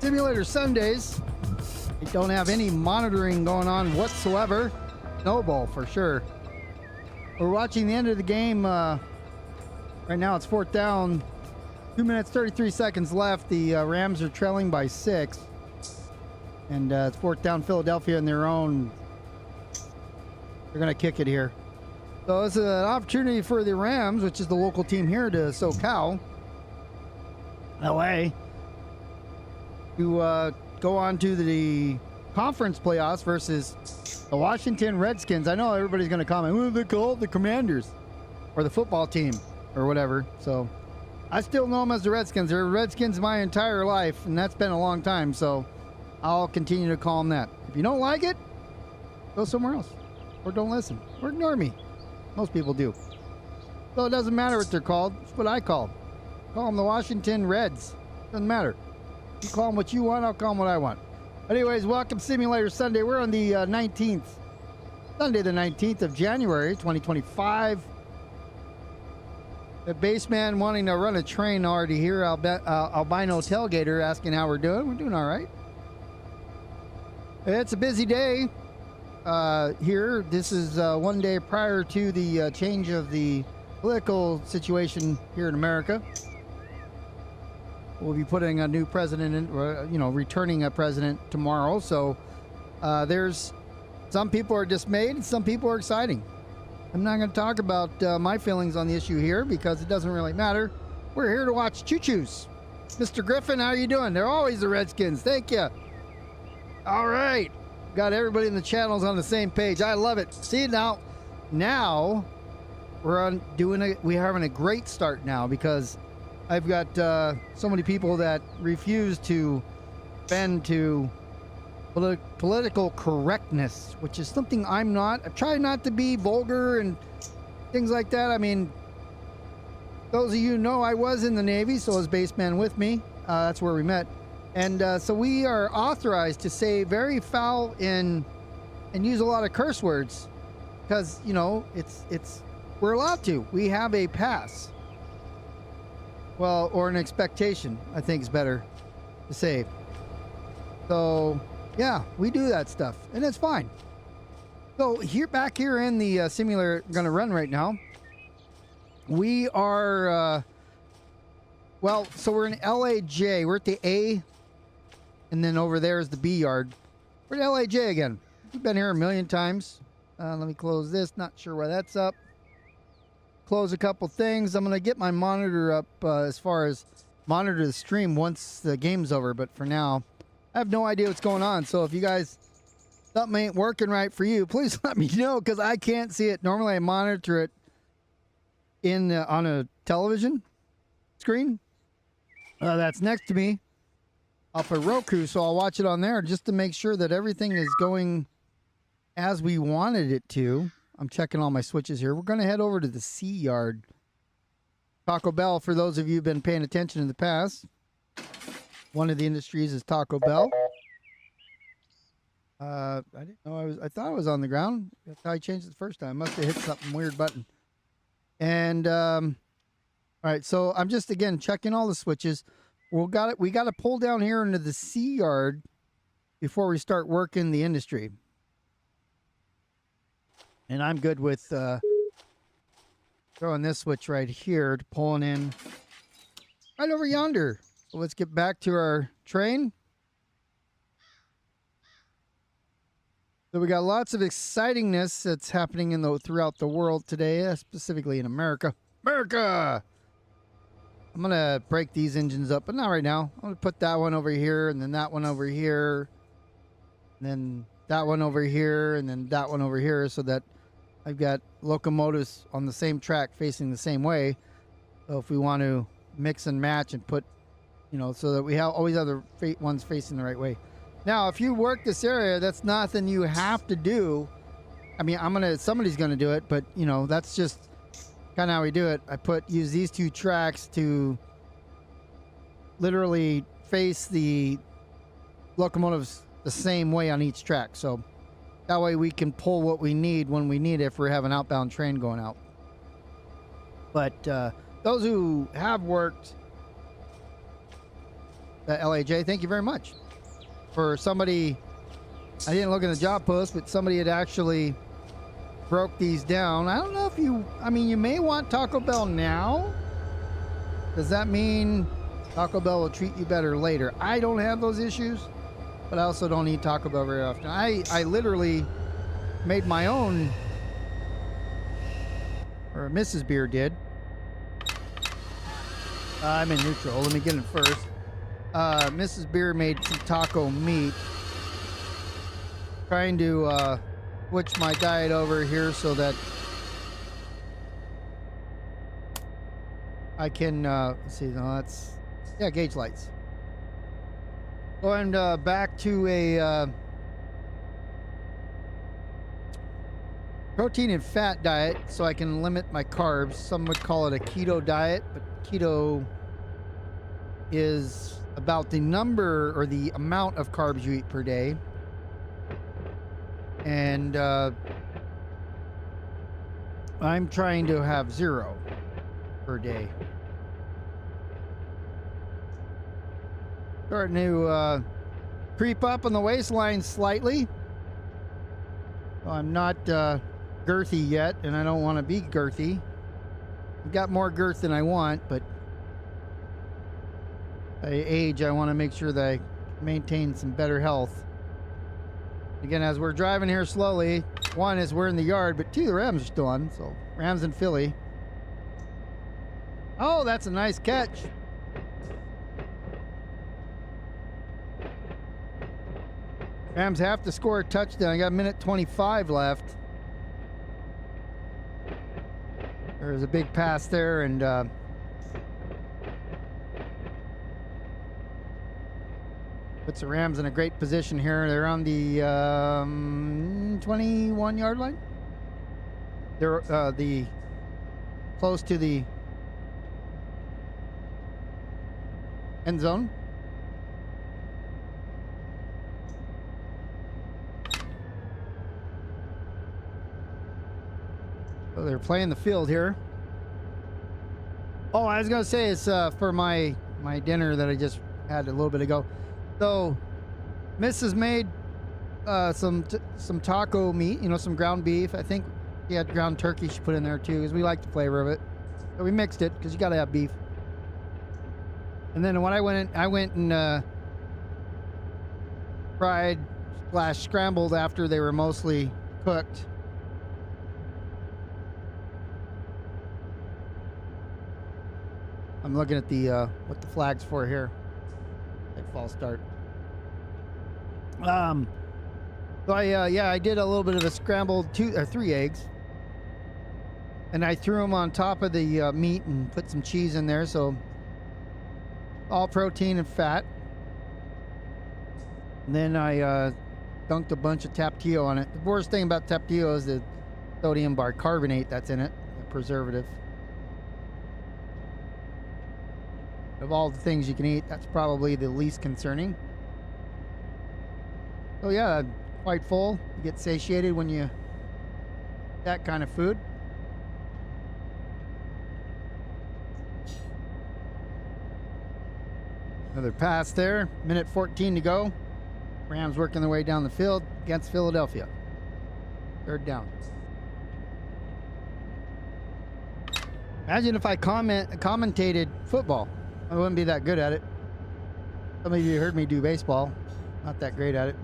Simulator Sundays. We don't have any monitoring going on whatsoever. Snowball for sure. We're watching the end of the game. Right now it's fourth down. 2 minutes, 33 seconds left. The Rams are trailing by 6. And it's fourth down, Philadelphia in their own. They're going to kick it here. So it's an opportunity for the Rams, which is the local team here to SoCal, LA, to go on to the conference playoffs versus the Washington Redskins. I know everybody's going to comment, "Well, they call it the Commanders or the football team or whatever." So I still know them as the Redskins. They're Redskins my entire life, and that's been a long time. So I'll continue to call them that. If you don't like it, go somewhere else or don't listen or ignore me. Most people do. So it doesn't matter what they're called. It's what I call them. Call them the Washington Reds. Doesn't matter. You call them what you want, I'll call them what I want. Anyways, welcome Simulator Sunday. We're on the 19th. Sunday the 19th of January, 2025. The baseman wanting to run a train already here. Albino Tailgater asking how we're doing. We're doing all right. It's a busy day here. This is one day prior to the change of the political situation here in America. We'll be putting a new president in, returning a president tomorrow. So there's some people are dismayed and some people are exciting. I'm not going to talk about my feelings on the issue here because it doesn't really matter. We're here to watch choo-choos. Mr. Griffin, how are you doing? They're always the Redskins. Thank you. All right. Got everybody in the channels on the same page. I love it. See, now we're having a great start now because I've got so many people that refuse to bend to political correctness, which is something I'm not. I try not to be vulgar and things like that. I mean, those of you know I was in the Navy, so was Baseman with me. That's where we met. And so we are authorized to say very foul and use a lot of curse words because, we're allowed to. We have a pass. Well, or an expectation, I think is better to say. So, yeah, we do that stuff, and it's fine. So, back here in the simulator going to run right now, we are, so we're in LAJ. We're at the A, and then over there is the B yard. We're at LAJ again. We've been here a million times. Let me close this. Not sure why that's up. Close a couple things. I'm going to get my monitor up as far as monitor the stream once the game's over. But for now, I have no idea what's going on. So if you guys, something ain't working right for you, please let me know because I can't see it. Normally I monitor it on a television screen that's next to me off of Roku. So I'll watch it on there just to make sure that everything is going as we wanted it to. I'm checking all my switches here. We're going to head over to the C yard. Taco Bell, for those of you who've been paying attention in the past. One of the industries is Taco Bell. I didn't know I thought I was on the ground. That's how I changed it the first time. Must have hit something weird button. And all right, so I'm just again checking all the switches. We got to pull down here into the C yard before we start working the industry. And I'm good with throwing this switch right here to pulling in right over yonder. So let's get back to our train. So we got lots of excitingness that's happening throughout the world today, specifically in America. America! I'm going to break these engines up, but not right now. I'm going to put that one over here, and then that one over here, and then that one over here, and then that one over here, so that I've got locomotives on the same track facing the same way. So if we want to mix and match and put, so that we always have the ones facing the right way. Now, if you work this area, that's nothing you have to do. I mean, somebody's going to do it, but that's just kind of how we do it. Use these two tracks to literally face the locomotives the same way on each track. So that way we can pull what we need when we need it if we have an outbound train going out. But those who have worked LAJ, thank you very much. For somebody, I didn't look at the job post, but somebody had actually broke these down. I don't know if you, I mean, you may want Taco Bell now. Does that mean Taco Bell will treat you better later? I don't have those issues, but I also don't eat Taco Bell very often. I literally made my own, or Mrs. Beer did. I'm in neutral. Let me get it first. Mrs. Beer made some taco meat. Trying to switch my diet over here so that I can, let's see, no, that's, yeah, gauge lights. Going back to a protein and fat diet so I can limit my carbs. Some would call it a keto diet, but keto is about the number or the amount of carbs you eat per day. And I'm trying to have 0 per day. Starting to creep up on the waistline slightly. Well, I'm not girthy yet, and I don't want to be girthy. I've got more girth than I want, but at age, I want to make sure that I maintain some better health. Again, as we're driving here slowly, one is we're in the yard, but two, the Rams are still on. So Rams and Philly. Oh, that's a nice catch. Rams have to score a touchdown. I got a minute 25 left. There's a big pass there, and puts the Rams in a great position here. They're on the 21-yard line. They're the close to the end zone. So they're playing the field here. Oh, I was gonna say it's for my dinner that I just had a little bit ago. So, Mrs. made some taco meat, you know, some ground beef. I think she had ground turkey she put in there too, because we like the flavor of it. So we mixed it because you gotta have beef. And then when I went and fried / scrambled after they were mostly cooked. I'm looking at the what the flag's for here. False start. So I did a little bit of a scrambled 2 or 3 eggs, and I threw them on top of the meat and put some cheese in there, so all protein and fat. And then I dunked a bunch of Tapatio on it. The worst thing about Tapatio is the sodium bicarbonate that's in it, the preservative. Of all the things you can eat, that's probably the least concerning. So yeah, quite full. You get satiated when you eat that kind of food. Another pass there. Minute 14 to go. Rams working their way down the field against Philadelphia. 3rd down. Imagine if I commentated football. I wouldn't be that good at it. Some of you heard me do baseball. Not that great at it.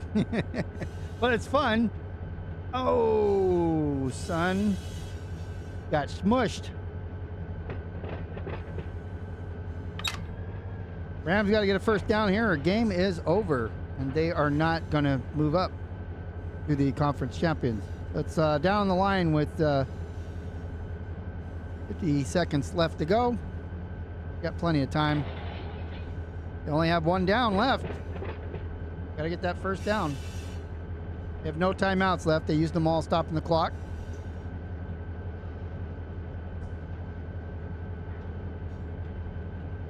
But it's fun. Oh, son. Got smushed. Rams got to get a 1st down here or game is over. And they are not going to move up to the conference champions. It's down the line with 50 seconds left to go. Got plenty of time. They only have 1 down left. Got to get that 1st down. They have no timeouts left. They used them all stopping the clock.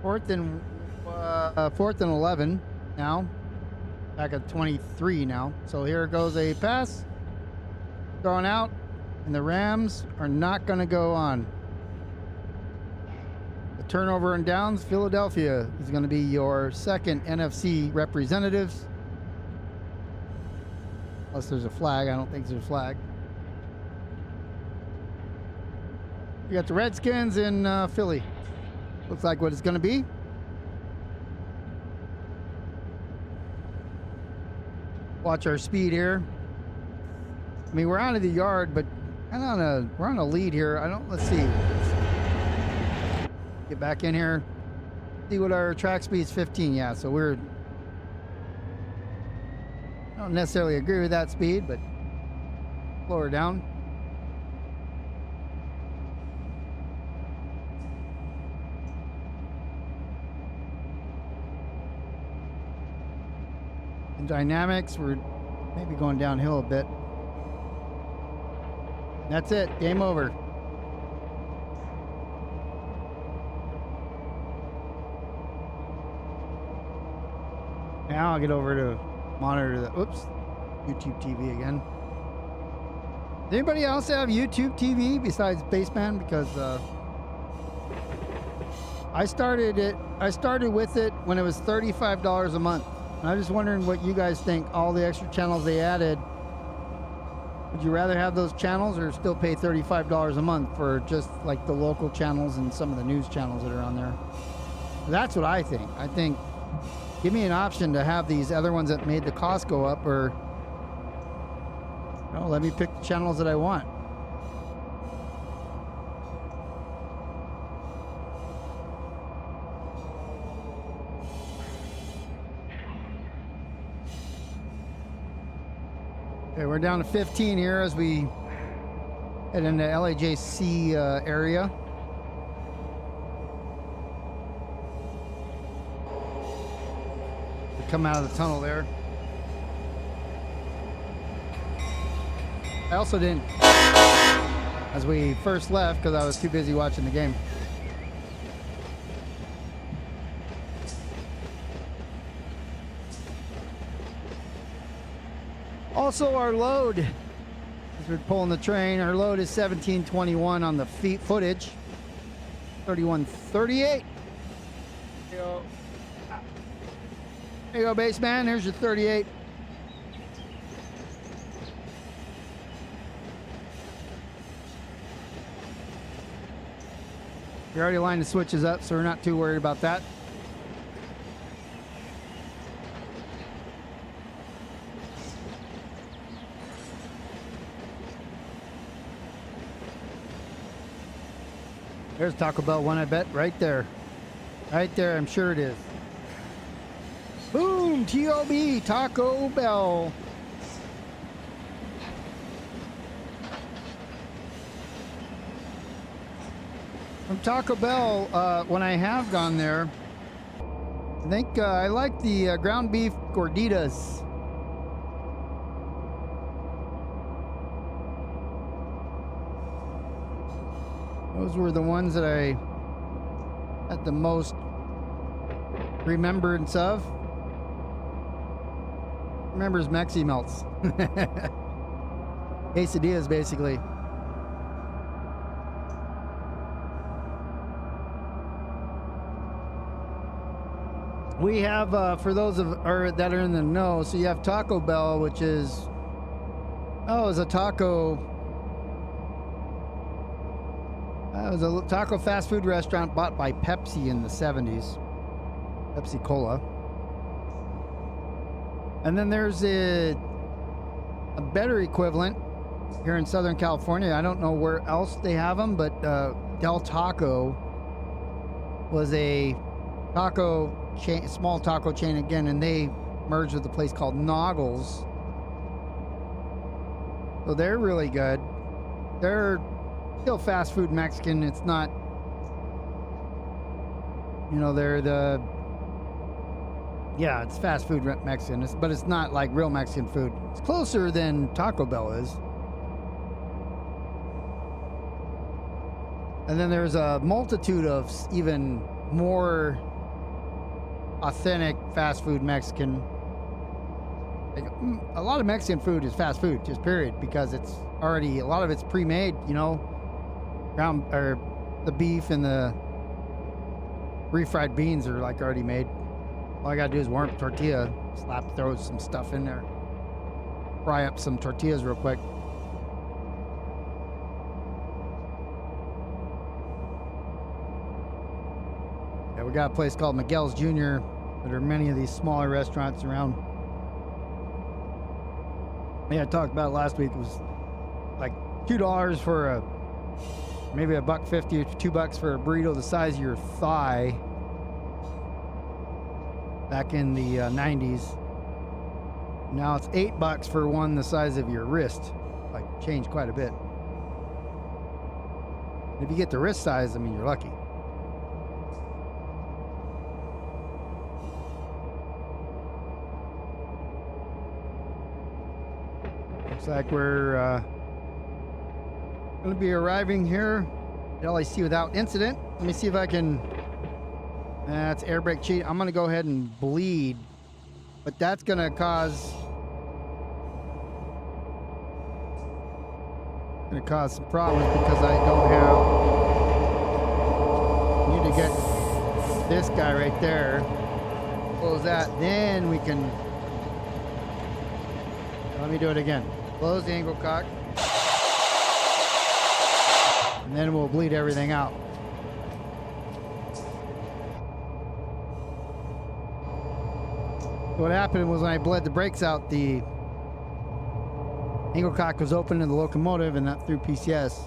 Fourth and 11 now. Back at 23 now. So here goes a pass. Thrown out. And the Rams are not going to go on. turnover and downs. Philadelphia is going to be your second NFC representatives. Unless there's a flag. I don't think there's a flag. You got the Redskins in Philly. Looks like what it's going to be. Watch our speed here. I mean, we're out of the yard, but we're on a lead here. Let's see. Get back in here. See what our track speed is. 15. Yeah, so I don't necessarily agree with that speed, but lower down. In dynamics, we're maybe going downhill a bit. That's it. Game over. Now I'll get over to monitor the, YouTube TV again. Does anybody else have YouTube TV besides Baseman? Because I started with it when it was $35 a month. And I'm just wondering what you guys think. All the extra channels they added. Would you rather have those channels or still pay $35 a month for just like the local channels and some of the news channels that are on there? That's what I think. I think give me an option to have these other ones that made the cost go up, or let me pick the channels that I want. Okay, we're down to 15 here as we head into LAJ-C area. We come out of the tunnel there. I also didn't, as we first left, because I was too busy watching the game. Also, our load, as we're pulling the train, our load is 1721 on the footage. 3138. There you go. There you go, base man. Here's your 38. We already lined the switches up, so we're not too worried about that. There's Taco Bell one, I bet, right there. Right there, I'm sure it is. Boom! T-O-B, Taco Bell. From Taco Bell, when I have gone there, I think I like the ground beef gorditas. Those were the ones that I had the most remembrance of. Remembers Mexi Melts. Quesadillas, basically. We have, for those that are in the know, so you have Taco Bell, which is, it's a taco. It was a taco fast food restaurant bought by Pepsi in the 70s. Pepsi Cola. And then there's a better equivalent here in Southern California. I don't know where else they have them, but Del Taco was a taco chain, small taco chain again, and they merged with a place called Noggles. So they're really good. They're still fast food Mexican. It's not, they're the, it's fast food Mexican, but it's not like real Mexican food. It's closer than Taco Bell is. And then there's a multitude of even more authentic fast food Mexican. Like, a lot of Mexican food is fast food, just period, because it's already, a lot of it's pre-made, ground, or the beef and the refried beans are like already made. All I gotta do is warm up a tortilla, throw some stuff in there, fry up some tortillas real quick. Yeah, we got a place called Miguel's Jr. There are many of these smaller restaurants around. Yeah, I talked about it last week. It was like $2 for maybe $1.50 or $2 for a burrito the size of your thigh back in the 90s. Now it's $8 for one the size of your wrist. Like, changed quite a bit. If you get the wrist size, I mean, you're lucky. Looks like we're going to be arriving here at LAJ-C without incident. Let me see if I can. That's air brake cheat. I'm going to go ahead and bleed, but that's going to cause some problems because I don't have. Need to get this guy right there. Close that. Then we can. Let me do it again. Close the angle cock. And then we'll bleed everything out. What happened was when I bled the brakes out, the angle cock was open in the locomotive and that threw PCS.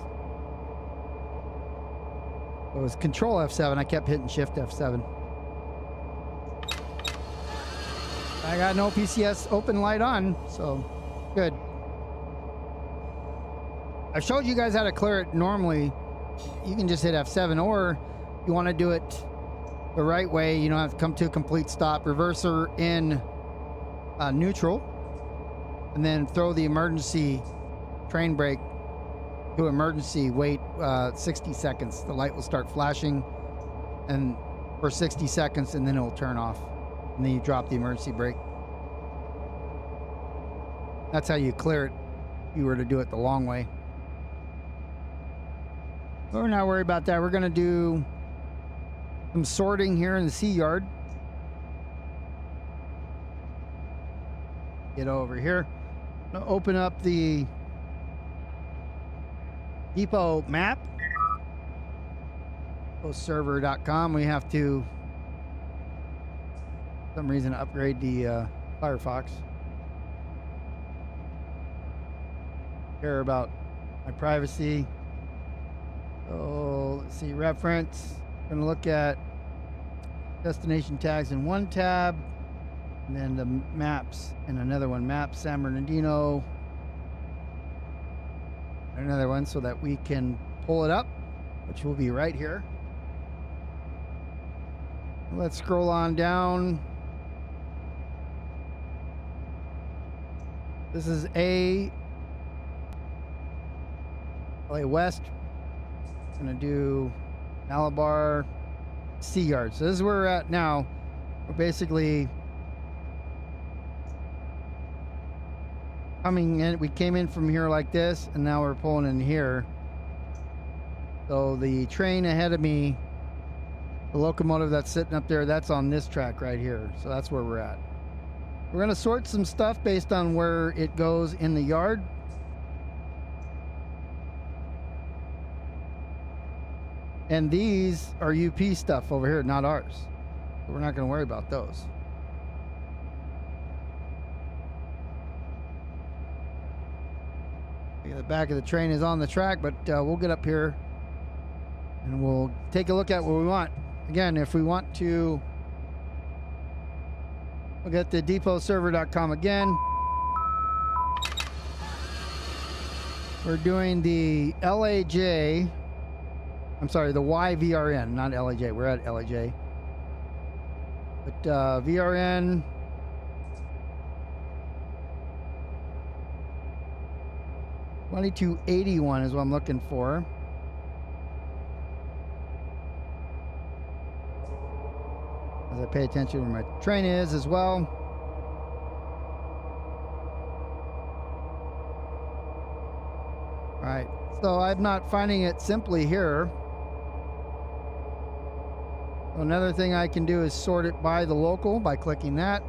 It was Control F7. I kept hitting Shift F7. I got no PCS open light on, so good. I showed you guys how to clear it normally. You can just hit F7, or you want to do it the right way. You don't have to come to a complete stop. Reverser in neutral, and then throw the emergency train brake to emergency. Wait 60 seconds. The light will start flashing and for 60 seconds, and then it will turn off. And then you drop the emergency brake. That's how you clear it if you were to do it the long way. But we're not worried about that. We're going to do some sorting here in the C yard. Get over here. Open up the depot map. KungfuBeer.com. We have to, for some reason, upgrade the Firefox. Care about my privacy. So let's see, reference. Going to look at destination tags in one tab, and then the maps in another one. Maps San Bernardino, another one, so that we can pull it up, which will be right here. Let's scroll on down. This is LA West. Gonna do Malabar C yard. So this is where we're at now. We're basically coming in. We came in from here like this, and now we're pulling in here. So the train ahead of me, the locomotive that's sitting up there, that's on this track right here. So that's where we're at. We're gonna sort some stuff based on where it goes in the yard. And these are UP stuff over here, not ours. So we're not going to worry about those. The back of the train is on the track, but we'll get up here and we'll take a look at what we want. Again, if we want to look at the depotserver.com again. We're doing the LAJ. I'm sorry, the Y-VRN, not LAJ. We're at LAJ. But VRN 2281 is what I'm looking for. As I pay attention to where my train is as well. All right, so I'm not finding it simply here. Another thing I can do is sort it by the local by clicking that.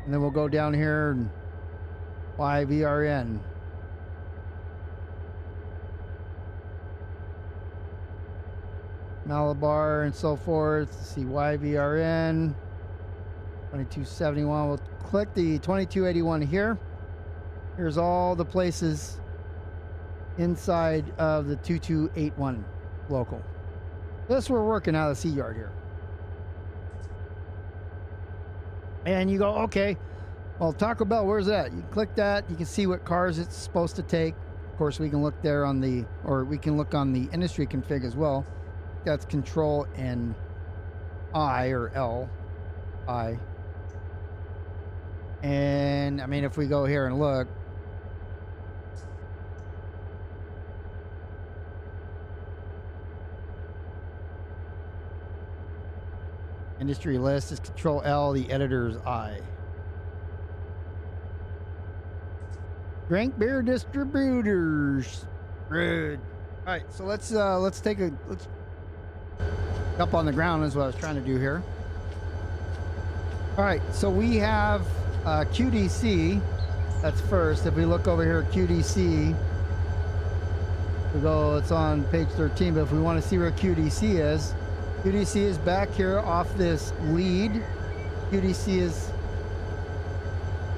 And then we'll go down here and Y-VRN. Malabar and so forth. Let's see, Y-VRN 2271. We'll click the 2281 here. Here's all the places inside of the 2281 local. This we're working out of the sea yard here. And you go, okay, well, Taco Bell, where's that? You click that, you can see what cars it's supposed to take. Of course, we can look there on the, or we can look on the industry config as well. That's Control and I, or L, I. And I mean, if we go here and look, industry list is Control L, the editor's I. Drink beer distributors. Rude. All right, so let's up on the ground is what I was trying to do here. All right, so we have QDC. That's first. If we look over here at QDC, we go, it's on page 13, but if we want to see where QDC is back here off this lead. QDC is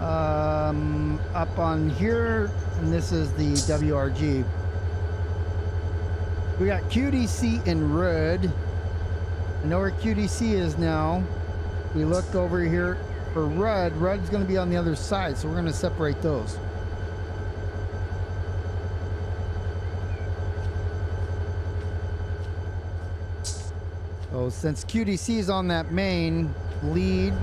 up on here, and this is the WRG. We got QDC in red. I know where QDC is now. We look over here for red. Red's going to be on the other side, so we're going to separate those. So since QDC is on that main lead,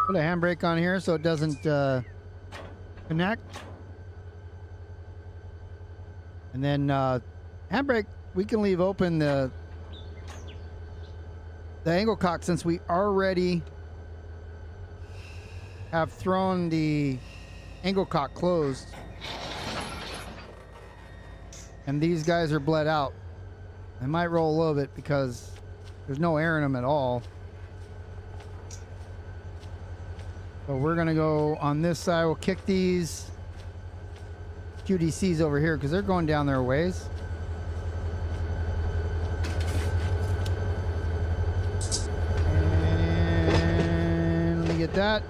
put a handbrake on here so it doesn't connect. And then handbrake, we can leave open the angle cock since we already have thrown the angle cock closed. And these guys are bled out. They might roll a little bit because there's no air in them at all. So we're gonna go on this side. We'll kick these QDCs over here because they're going down their ways. And let me get that.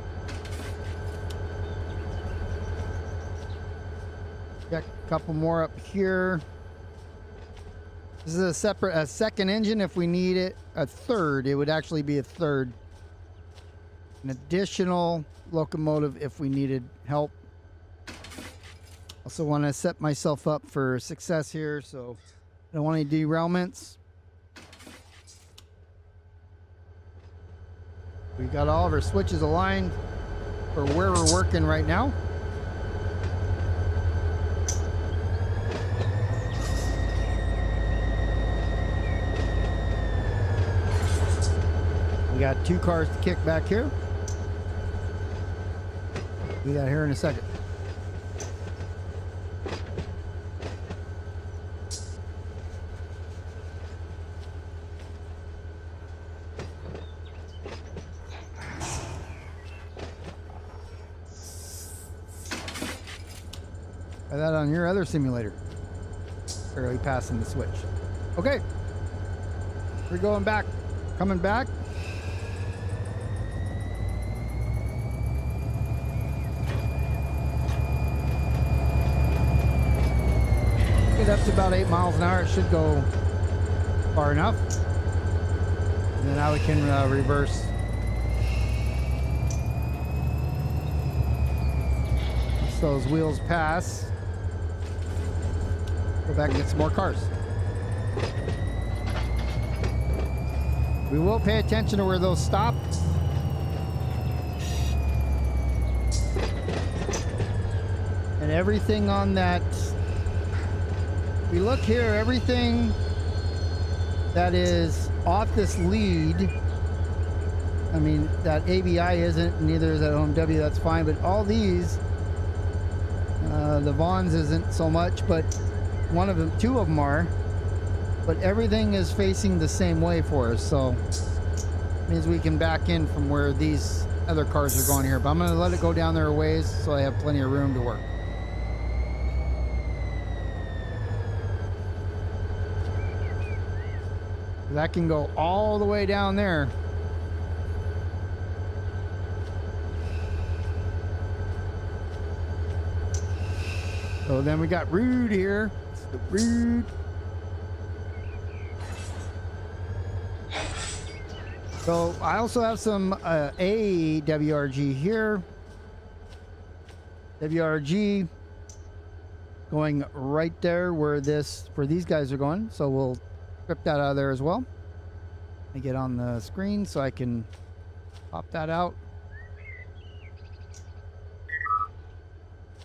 Got a couple more up here. This is a second engine if we need it. A third, it would actually be a third. An additional locomotive if we needed help. Also want to set myself up for success here, so I don't want any derailments. We got all of our switches aligned for where we're working right now. We got 2 cars to kick back here. Do that here in a second. Try that on your other simulator. Barely passing the switch. Okay. We're going back. Coming back. Get up to about 8 miles an hour. It should go far enough. And then now we can reverse. Once those wheels pass, go back and get some more cars. We will pay attention to where those stop. And everything on that, we look here, everything that is off this lead I mean, that ABI isn't, neither is that OMW, that's fine, but all these, the Vons isn't so much, but one of them, two of them are, but everything is facing the same way for us, so it means we can back in from where these other cars are going here, but I'm going to let it go down there a ways so I have plenty of room to work. That can go all the way down there. So then we got Rude here. It's the Rude. So I also have some WRG here. WRG going right there where these guys are going. So we'll strip that out of there as well. Let me get on the screen so I can pop that out.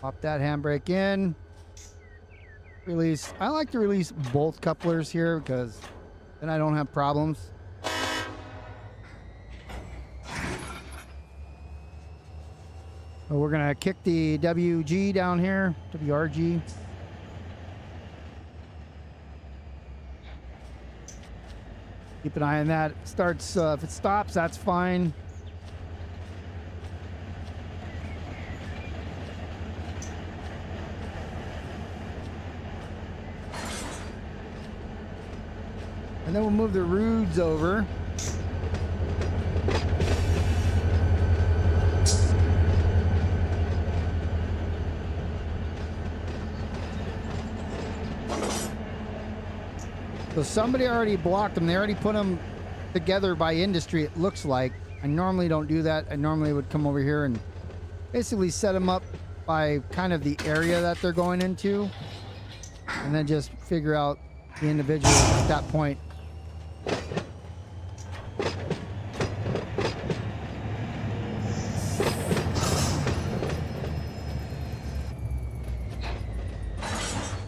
Pop that handbrake in. Release. I like to release both couplers here because then I don't have problems. So we're gonna kick the WG down here, WRG. Keep an eye on that. It starts, if it stops, that's fine. And then we'll move the Rudes over. So somebody already blocked them. They already put them together by industry, it looks like. I normally don't do that. I normally would come over here and basically set them up by kind of the area that they're going into. And then just figure out the individual at that point.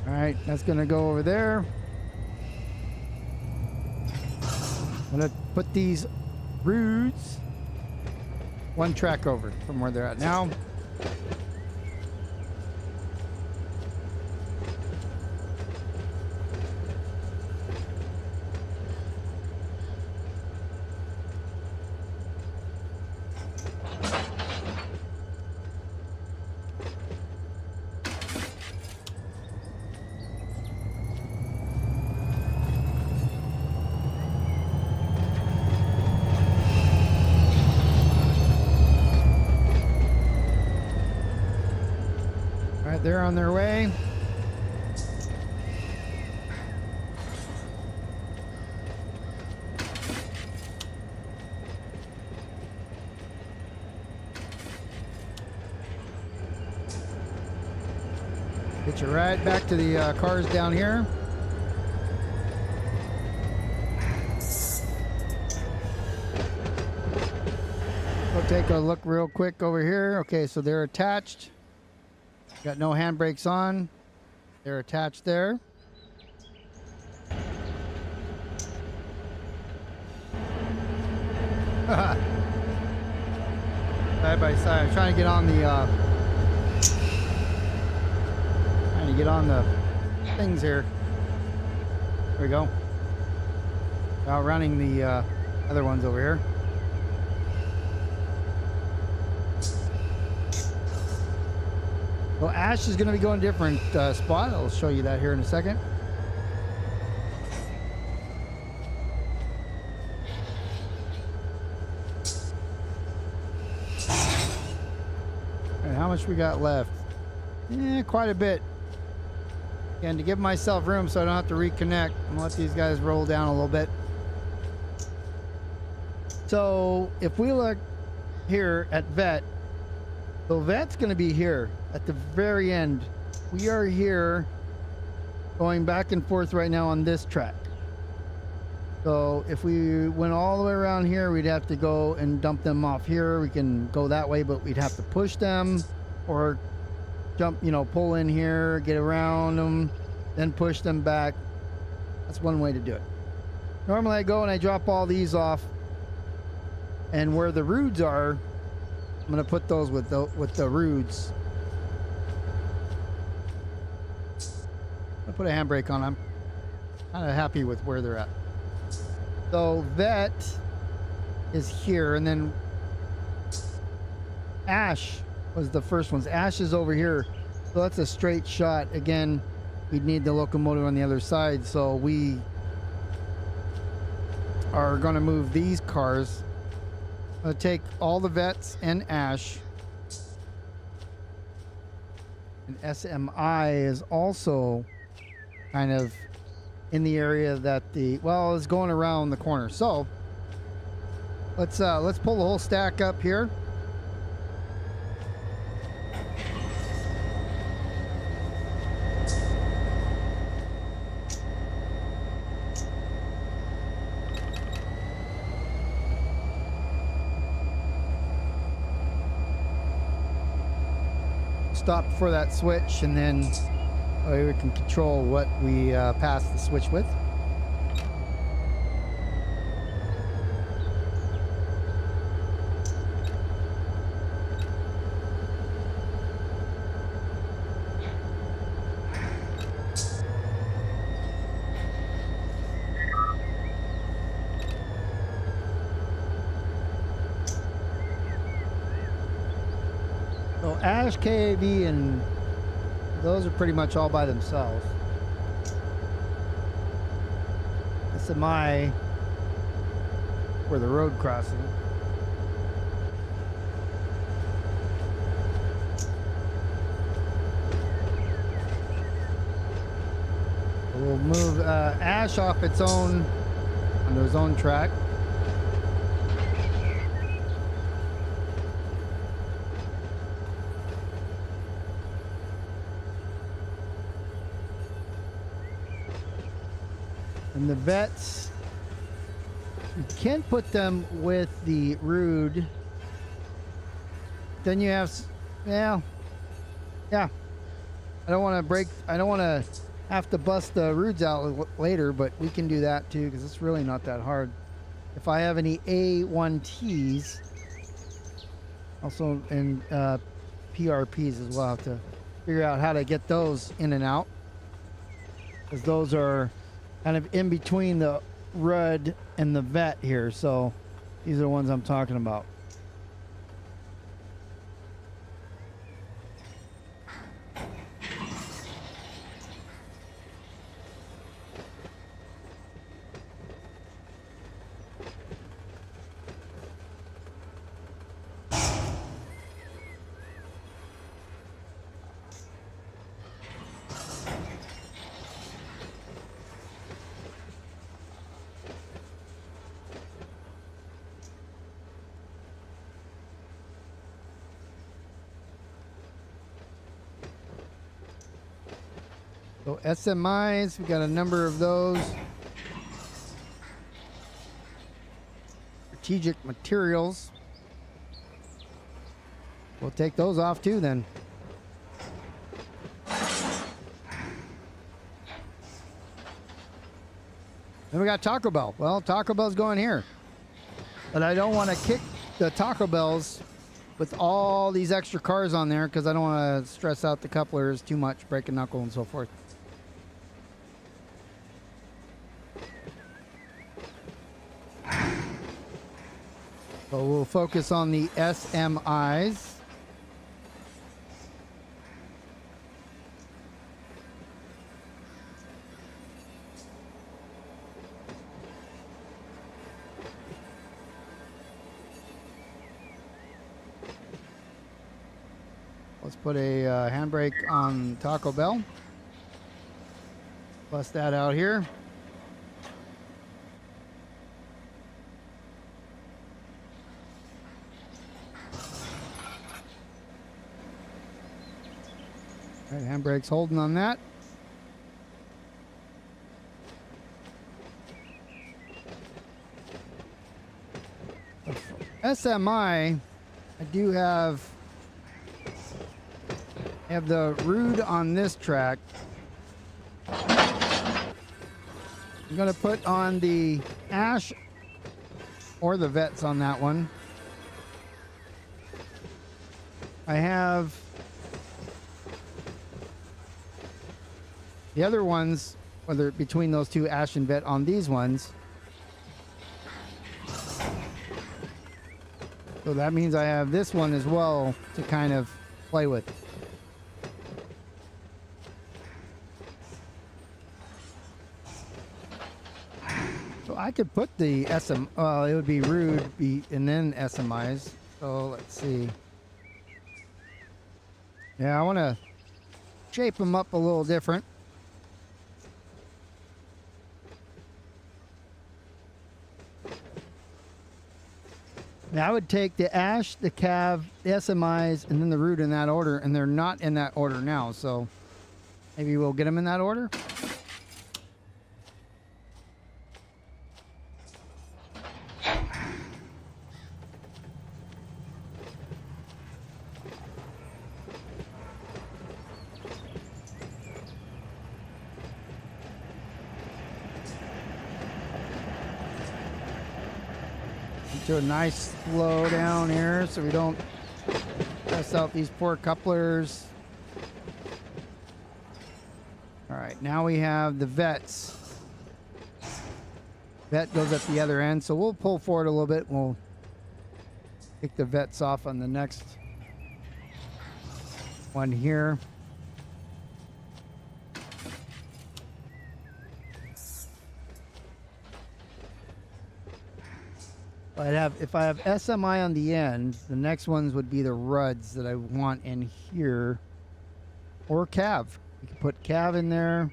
All right, that's going to go over there. I'm going to put these Rudes one track over from where they're at now. They're on their way. Get you right back to the cars down here. We'll take a look real quick over here. Okay, so they're attached. Got no handbrakes on. They're attached there. Side by side. I'm trying to get on the things here. There we go. Outrunning the other ones over here. Well, Ash is going to be going a different spot. I'll show you that here in a second. And how much we got left? Quite a bit. And to give myself room so I don't have to reconnect, I'm going to let these guys roll down a little bit. So if we look here at Vet, so Vet's going to be here at the very end. We are here going back and forth right now on this track. So if we went all the way around here, we'd have to go and dump them off here. We can go that way, but we'd have to push them or jump, pull in here, get around them, then push them back. That's one way to do it. Normally I go and I drop all these off And where the roods are, I'm gonna put those with the roods. I'll put a handbrake on them. Kind of happy with where they're at. So vet is here, and then ash was the first ones. Ash is over here, so that's a straight shot. Again, we'd need the locomotive on the other side, so we are going to move these cars. I'll take all the vets and ash. And SMI is also kind of in the area that is going around the corner. So let's pull the whole stack up here. Stop for that switch, and then we can control what we pass the switch with. So Ash, KAV, and those are pretty much all by themselves. SMI for the road crossing. We'll move Ash off its own, onto its own track. And the vets, you can put them with the Rude. Then you have, yeah. I don't want to have to bust the Rudes out later, but we can do that too, because it's really not that hard. If I have any A1Ts, also in PRPs as well, I have to figure out how to get those in and out, because those are kind of in between the Rud and the vet here. So these are the ones I'm talking about. So SMIs, we got a number of those. Strategic materials. We'll take those off too then. Then we got Taco Bell. Well, Taco Bell's going here. But I don't want to kick the Taco Bells with all these extra cars on there, because I don't want to stress out the couplers too much, break a knuckle and so forth. So we'll focus on the SMIs. Let's put a handbrake on Taco Bell. Bust that out here. All right, handbrake's holding on that. SMI, I do have the Rude on this track. I'm going to put on the Ash or the Vets on that one. I have the other ones, whether between those two ash and vet on these ones. So that means I have this one as well to kind of play with. So I could put the SM, well, it would be rude and then SMIs. So let's see. Yeah, I want to shape them up a little different. Now I would take the ash, the cav, the SMIs, and then the root in that order, and they're not in that order now, so maybe we'll get them in that order. To a nice slow down here so we don't mess out these poor couplers. All right, now we have the vets. Vet goes at the other end, so we'll pull forward a little bit. We'll take the vets off on the next one here. If I have SMI on the end, the next ones would be the RUDs that I want in here, or cav. You can put cav in there.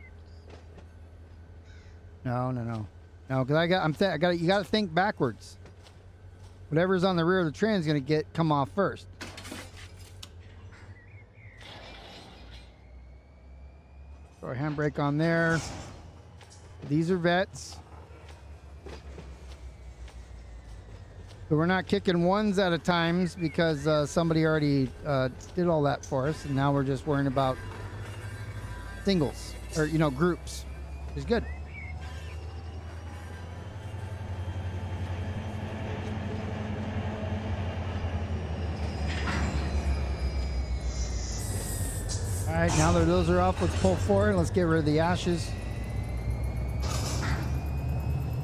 No, because you got to think backwards. Whatever's on the rear of the train is going to come off first. Throw a handbrake on there. These are vets. So we're not kicking ones at a time because somebody already did all that for us, and now we're just worrying about singles or groups. It's good. All right, now that those are off, let's pull forward. Let's get rid of the ashes.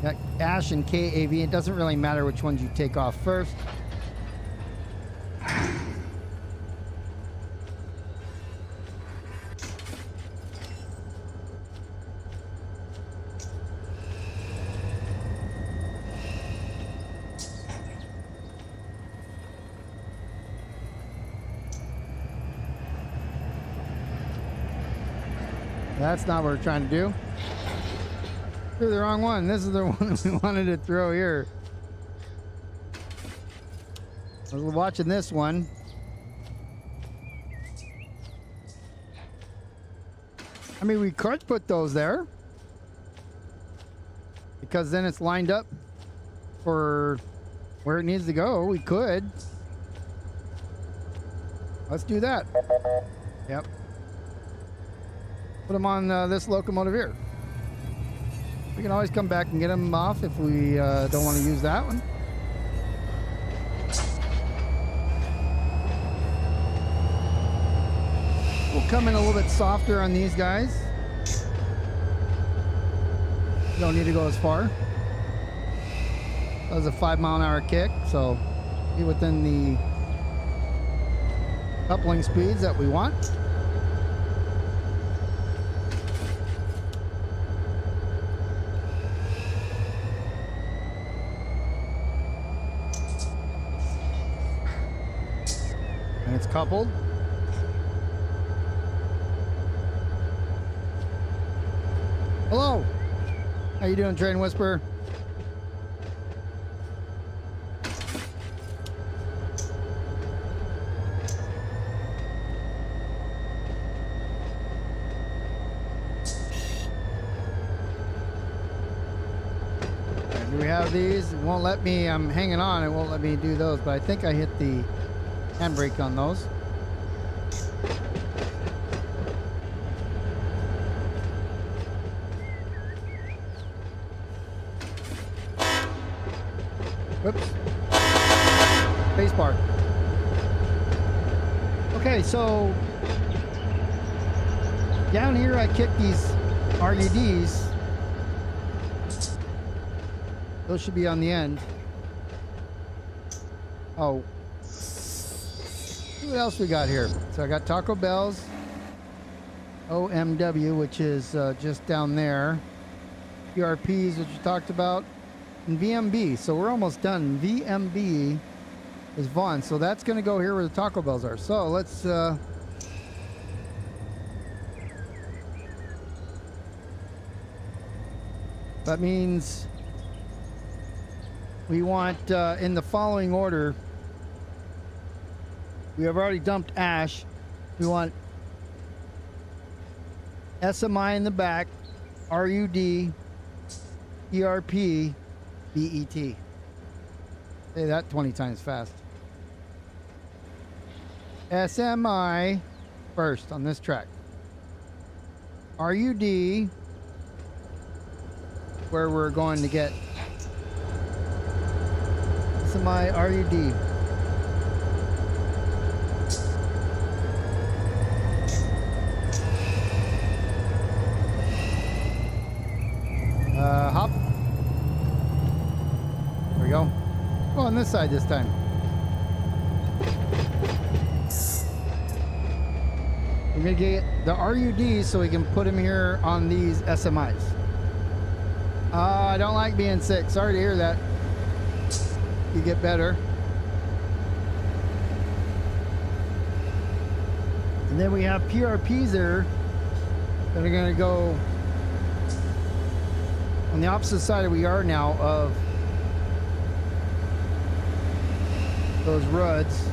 Got ash and KAV. It doesn't really matter which ones you take off first. That's not what we're trying to do. Threw the wrong one. This is the one we wanted to throw here. I was watching this one. I mean, we could put those there because then it's lined up for where it needs to go. We could. Let's do that. Yep. Put them on this locomotive here. We can always come back and get them off if we don't want to use that one. We'll come in a little bit softer on these guys. Don't need to go as far. That was a 5-mile-an-hour kick, so be within the coupling speeds that we want. And it's coupled. Hello. How you doing, Train Whisperer? Do we have these? It won't let me. I'm hanging on. It won't let me do those, but I think I hit the handbrake on those. Whoops. Space bar. Okay, so down here I kick these RUDs. Those should be on the end. Oh. What else we got here? So I got Taco Bell's OMW, which is just down there. PRPs, which you talked about. And VMB. So we're almost done. VMB is Vaughn. So that's going to go here where the Taco Bells are. So let's... that means we want in the following order. We have already dumped ash. We want SMI in the back, RUD, ERP, BET. Say that 20 times fast. SMI first on this track. RUD, where we're going to get SMI RUD. Hop. There we go. Go on this side this time. We're gonna get the RUDs so we can put them here on these SMIs. I don't like being sick. Sorry to hear that. You get better. And then we have PRPs there that are gonna go on the opposite side of we are now of those RUDs,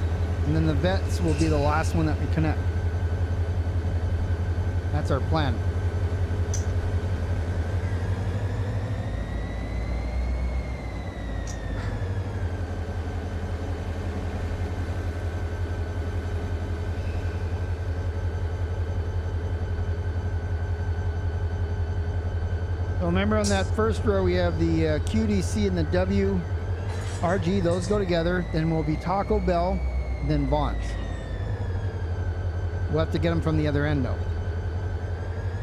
and then the vets will be the last one that we connect. That's our plan. Remember on that first row we have the QDC and the WRG, those go together. Then we'll be Taco Bell, then Vaughn's. We'll have to get them from the other end though.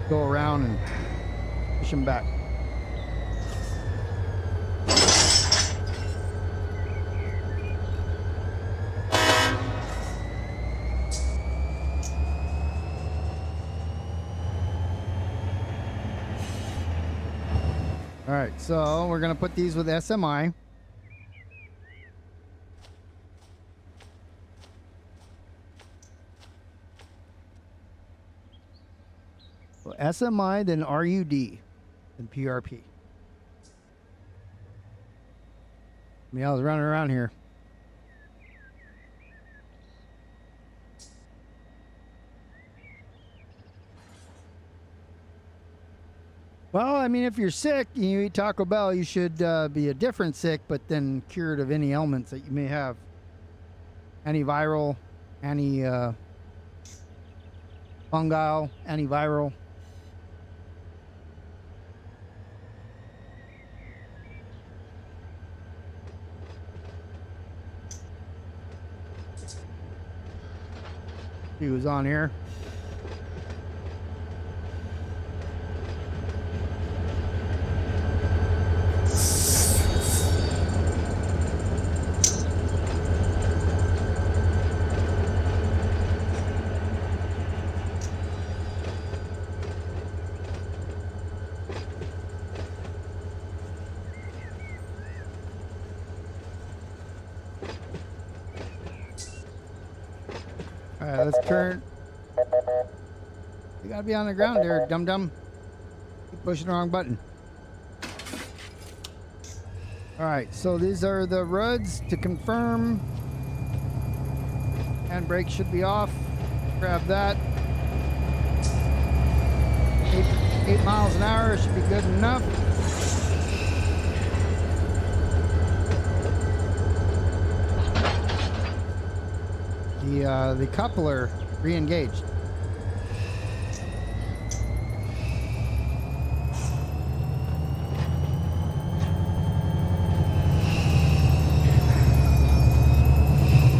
Go around and push them back. All right, so we're gonna put these with SMI. So SMI, then RUD, then PRP. I mean, I was running around here. Well, I mean, if you're sick and you eat Taco Bell, you should be a different sick, but then cured of any ailments that you may have. Antiviral, fungal, antiviral. See who's on here. All right, let's turn. You gotta be on the ground there, dum-dum. Keep pushing the wrong button. All right, so these are the RUDs to confirm. Handbrake should be off. Grab that. 8 miles an hour should be good enough. The coupler re-engaged.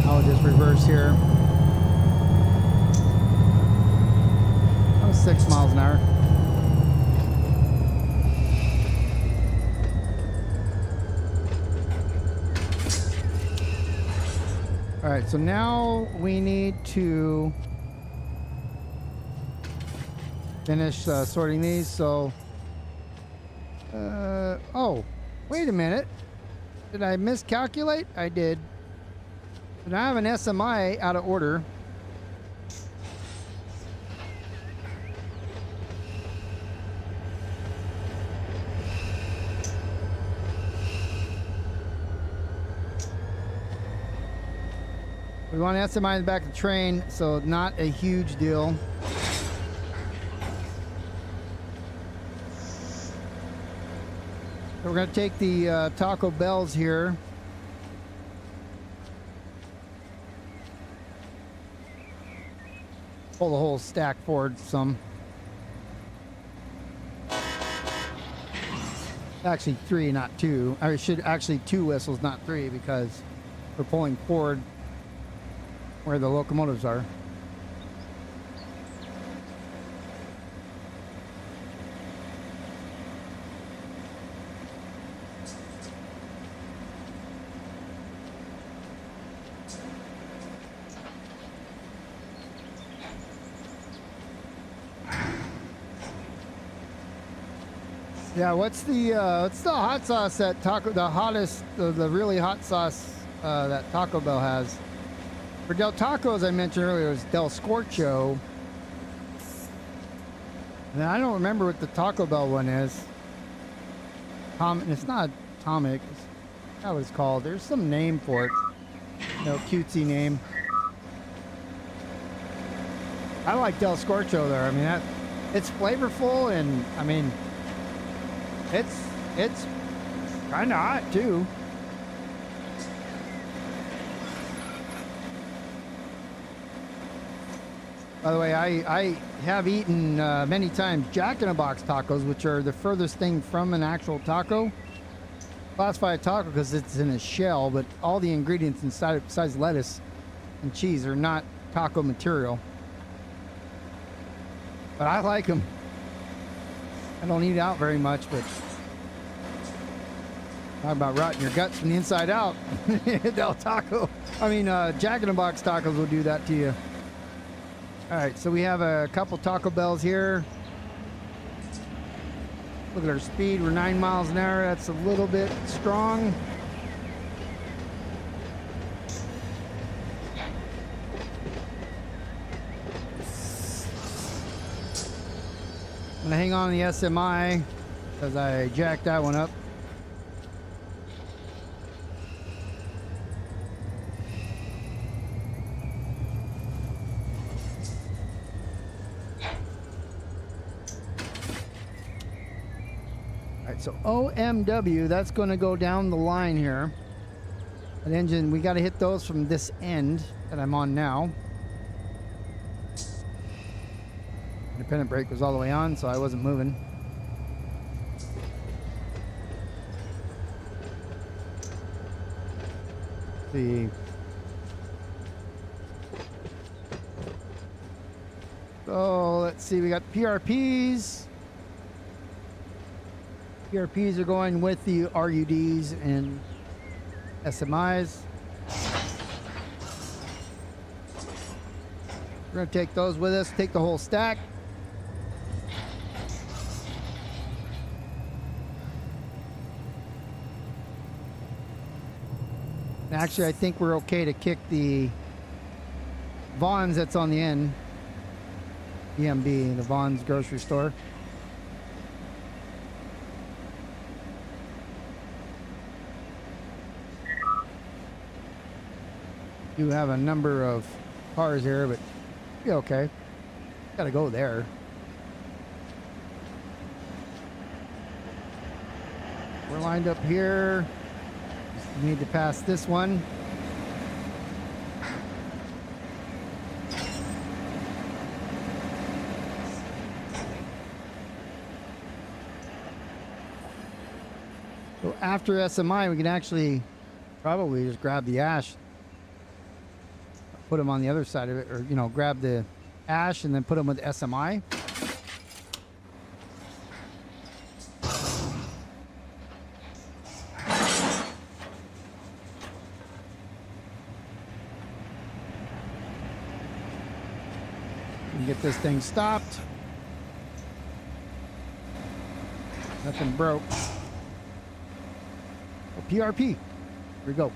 I'll just reverse here. 6 miles an hour. All right, so now we need to finish sorting these. So, oh, wait a minute. Did I miscalculate? I did. But I have an SMI out of order. We want SMI in the back of the train, so not a huge deal. So we're going to take the Taco Bells here. Pull the whole stack forward some. Actually 3, not 2. I should actually 2 whistles, not 3, because we're pulling forward where the locomotives are. Yeah, what's the hot sauce that the hottest, the really hot sauce that Taco Bell has? For Del Taco, as I mentioned earlier, it was Del Scorcho. And I don't remember what the Taco Bell one is. It's not Atomic. That's what it's called. There's some name for it. No cutesy name. I like Del Scorcho there. I mean, it's flavorful, and I mean, it's kind of hot too. By the way, I have eaten many times Jack in a Box tacos, which are the furthest thing from an actual taco. Classify a taco because it's in a shell, but all the ingredients inside, besides lettuce and cheese, are not taco material. But I like them. I don't eat out very much, but talk about rotting your guts from the inside out. Del Taco. I mean, Jack in the Box tacos will do that to you. All right, so we have a couple Taco Bells here. Look at our speed. We're 9 miles an hour. That's a little bit strong. I'm gonna hang on to the SMI because I jacked that one up. So OMW, that's going to go down the line here. That engine, we got to hit those from this end that I'm on now. Independent brake was all the way on, so I wasn't moving. Let's see. So let's see, we got PRPs. PRPs are going with the RUDs and SMIs. We're going to take those with us, take the whole stack. And actually, I think we're okay to kick the Vaughn's that's on the end. EMB, the Vaughn's grocery store. Do have a number of cars here, but be okay. Gotta go there. We're lined up here. Just need to pass this one. So after SMI, we can actually probably just grab the ash. Put them on the other side of it, or, you know, grab the ash and then put them with SMI. And get this thing stopped. Nothing broke. Oh, PRP. Here we go.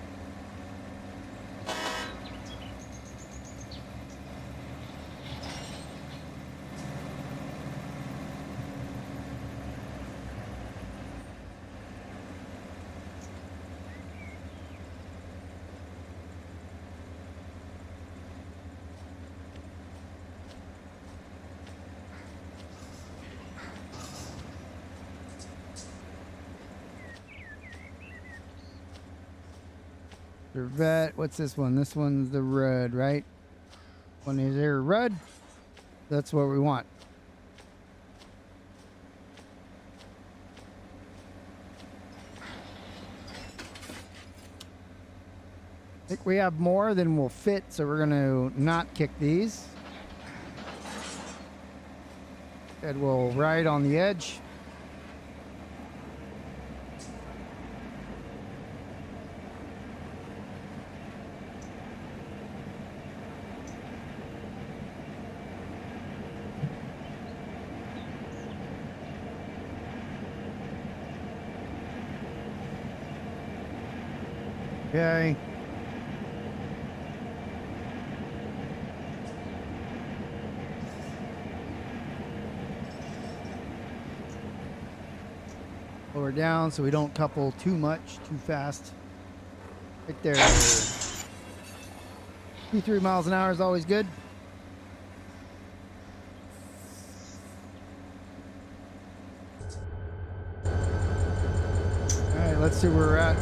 Vet, what's this one? This one's the red, right? One is there red. That's what we want. I think we have more than will fit, so we're going to not kick these. And we'll ride on the edge. Okay. Lower down so we don't couple too much, too fast. Right there. 2-3 miles an hour is always good. All right, let's see where we're at.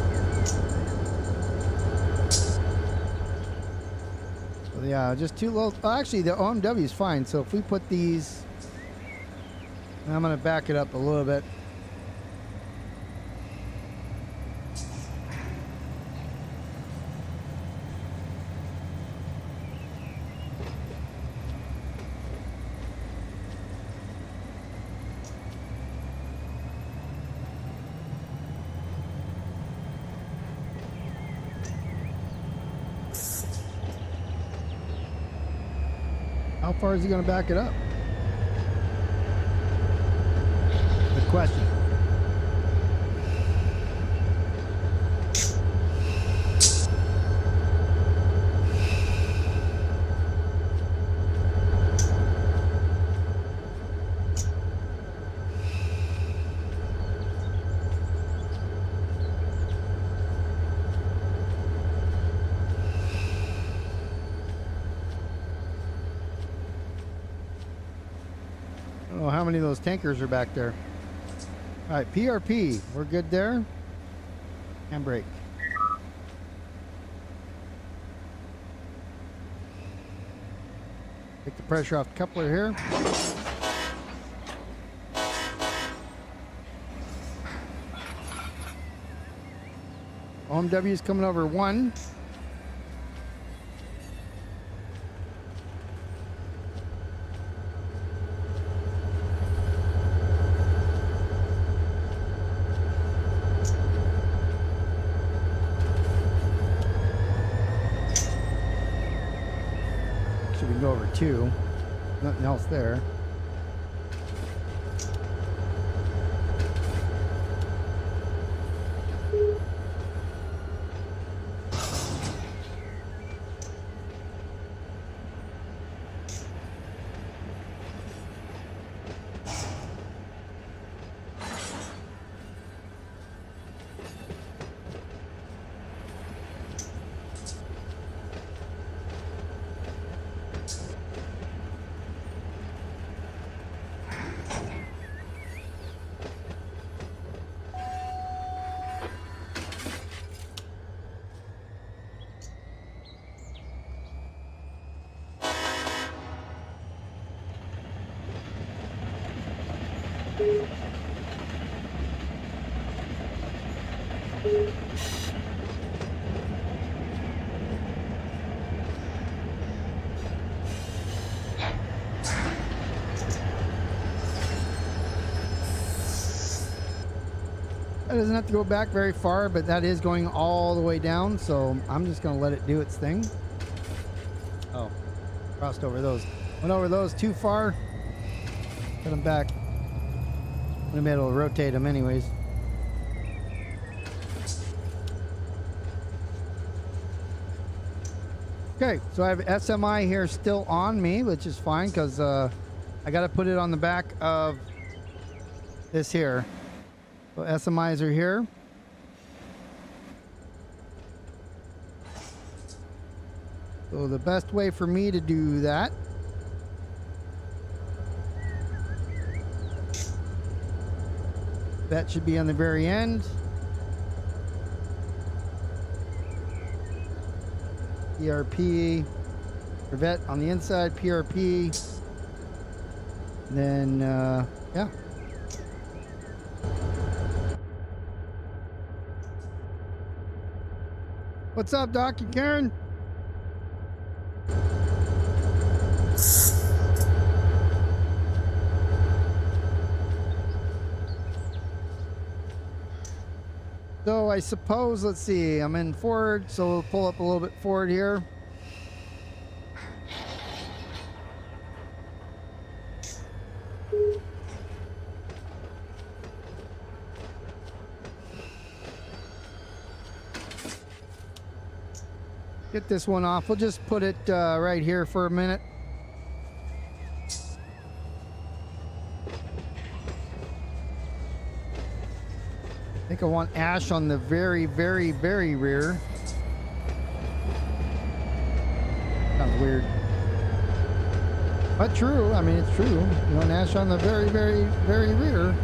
Yeah, just too low. Well, actually, the OMW is fine. So if we put these, I'm going to back it up a little bit. How far is he going to back it up? Good question. Oh, how many of those tankers are back there? All right, PRP, we're good there. Handbrake. Take the pressure off the coupler here. OMW is coming over 1. We can go over 2. Nothing else there. That doesn't have to go back very far, but that is going all the way down, so I'm just going to let it do its thing. Oh, crossed over those. Went over those too far. Put them back. I'm gonna be able to rotate them anyways. Okay, so I have SMI here still on me, which is fine because I got to put it on the back of this here. So SMIs are here. So the best way for me to do that should be on the very end. PRP, Corvette on the inside, PRP. Then, yeah. What's up, Doc and Karen? So I suppose, let's see, I'm in forward, so we'll pull up a little bit forward here. Get this one off. We'll just put it right here for a minute. I think I want ash on the very, very, very rear. Sounds weird. But true. I mean, it's true. You want ash on the very, very, very rear.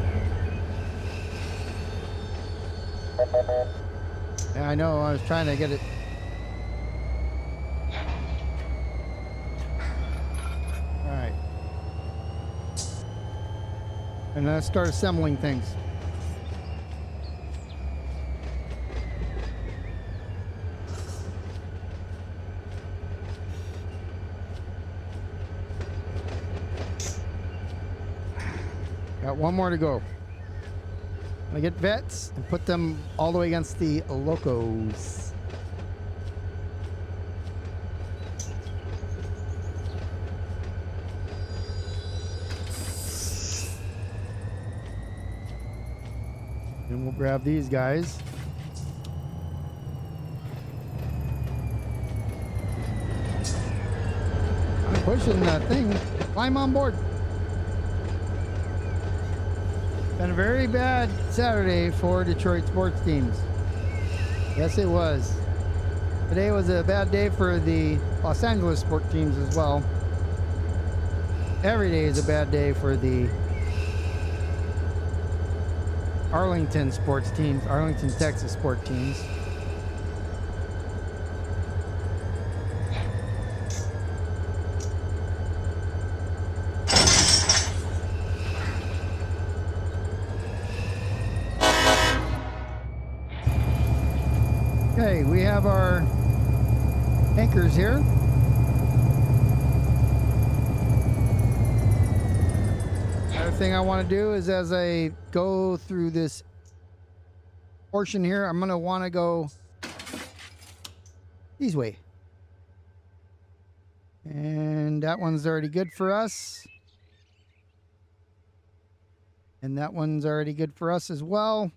Yeah, I know. I was trying to get it. All right. And let's start assembling things. Got one more to go. I'm gonna get vets and put them all the way against the locos. And we'll grab these guys. I'm pushing that thing. Climb on board. Been a very bad Saturday for Detroit sports teams. Yes, it was. Today was a bad day for the Los Angeles sports teams as well. Every day is a bad day for the Arlington sports teams, Arlington, Texas sports teams. Okay, we have our anchors here. Another thing I want to do is as I go through this portion here, I'm going to want to go this way. And that one's already good for us. And that one's already good for us as well.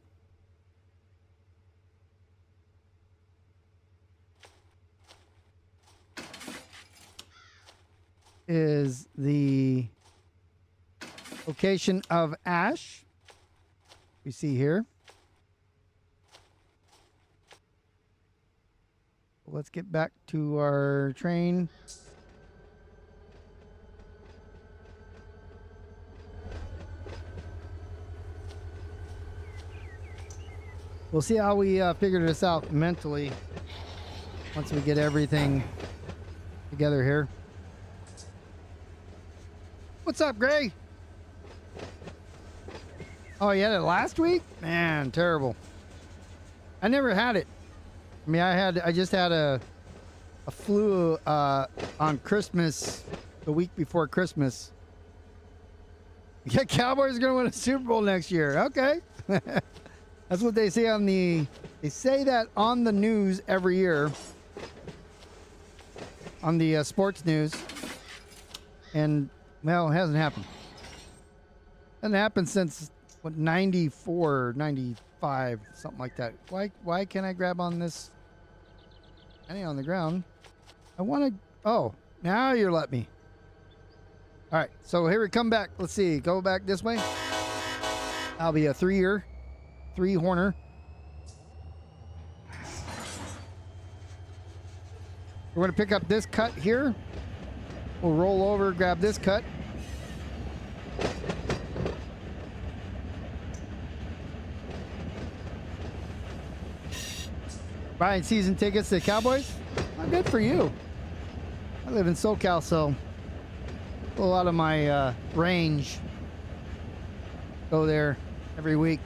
Is the location of ash we see here. Let's get back to our train. We'll see how we figure this out mentally once we get everything together here. What's up, Gray? Oh, you had it last week? Man, terrible. I never had it. I mean, I just had a flu on Christmas, the week before Christmas. Yeah, Cowboys are going to win a Super Bowl next year. Okay. That's what they say on they say that on the news every year. On the sports news. And, well, it hasn't happened. Hasn't happened since, what, 94, 95, something like that. Why can't I grab on this? I ain't on the ground. I want to... Oh, now you're letting me. All right, so here we come back. Let's see. Go back this way. That'll be a three-horner. We're going to pick up this cut here. We'll roll over, grab this cut. Buying season tickets to Cowboys? Well, good for you. I live in SoCal, so a lot of my range go there every week.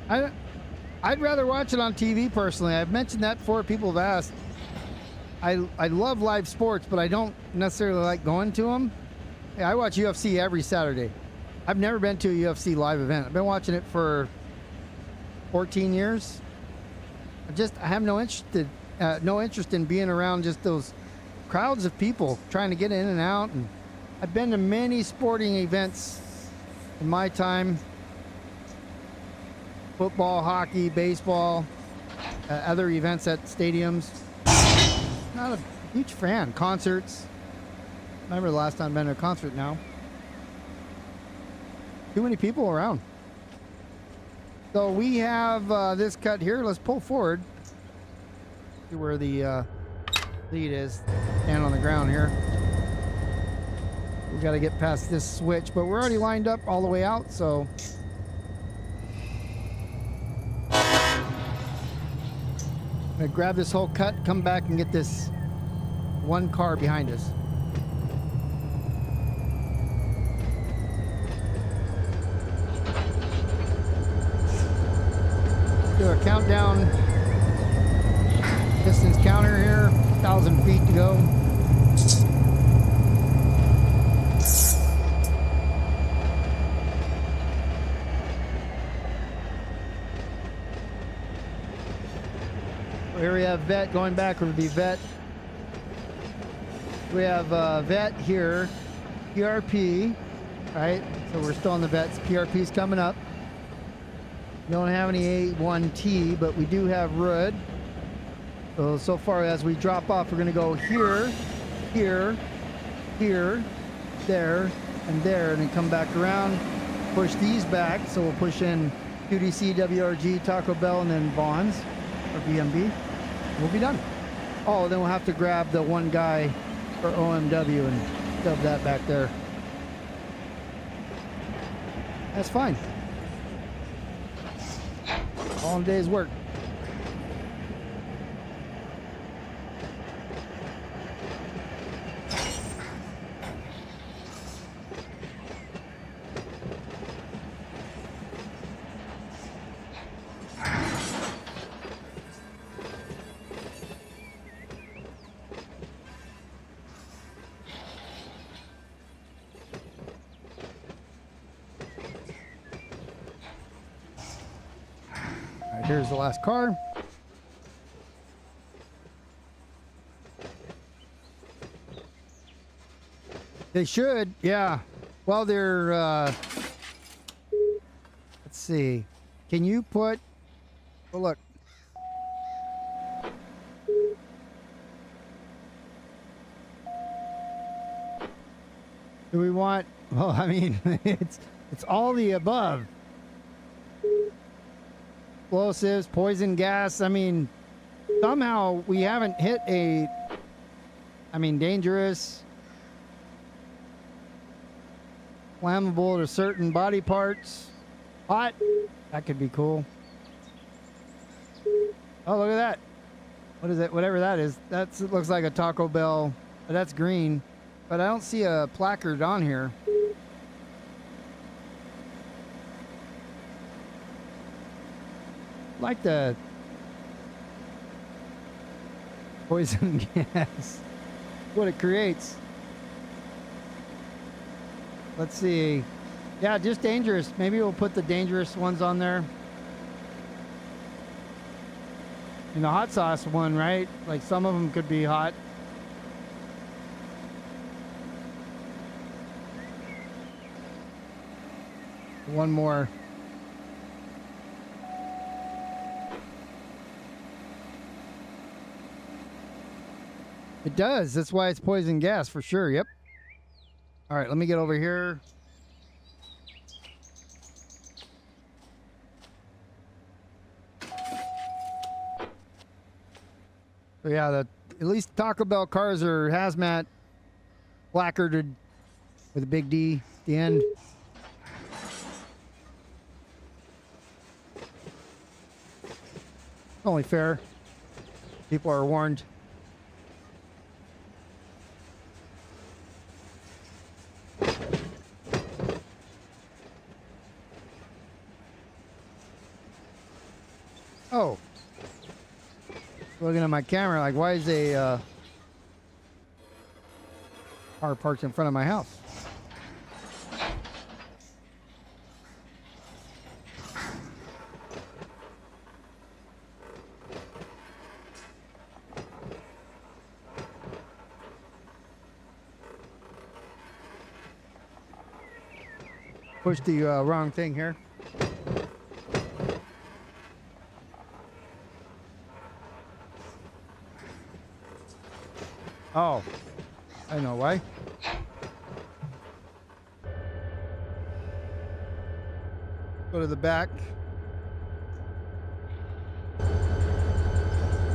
I'd rather watch it on TV personally. I've mentioned that before. People have asked. I love live sports, but I don't necessarily like going to them. Yeah, I watch UFC every Saturday. I've never been to a UFC live event. I've been watching it for 14 years. I have no interest in being around just those crowds of people trying to get in and out. And I've been to many sporting events in my time. Football, hockey, baseball, other events at stadiums. Not a huge fan. Concerts. Remember the last time I've been to a concert now. Too many people around. So we have this cut here. Let's pull forward. See where the lead is. Stand on the ground here. We've got to get past this switch, but we're already lined up all the way out, so... I'm gonna grab this whole cut, come back and get this one car behind us. Do a countdown distance counter here, 1,000 feet to go. Here we have vet going back would be vet. We have vet here, PRP, right? So we're still on the vets. PRP's coming up. We don't have any A1T, but we do have RUD. So far as we drop off, we're going to go here, here, here, there, and there, and then come back around, push these back. So we'll push in QDC, WRG, Taco Bell, and then Vons or BMB. We'll be done. Oh, then we'll have to grab the one guy for OMW and shove that back there. That's fine. All in a day's work. Here's the last car. They should, yeah. Well, they're, let's see. Can you put, oh, look. Do we want, well, I mean, it's all the above. Explosives, poison gas. I mean, somehow we haven't hit dangerous, flammable to certain body parts. Hot. That could be cool. Oh, look at that. What is it? Whatever that is. It looks like a Taco Bell. But that's green. But I don't see a placard on here. Like the poison gas, what it creates. Let's see. Yeah, just dangerous. Maybe we'll put the dangerous ones on there. And the hot sauce one, right? Like some of them could be hot. One more. It does. That's why it's poison gas for sure. Yep. All right, let me get over here. So yeah, at least Taco Bell cars are hazmat placarded with a big D at the end. Only fair. People are warned. Oh. Looking at my camera like, why is a car parked in front of my house? Push the wrong thing here. Oh, I know why. Go to the back.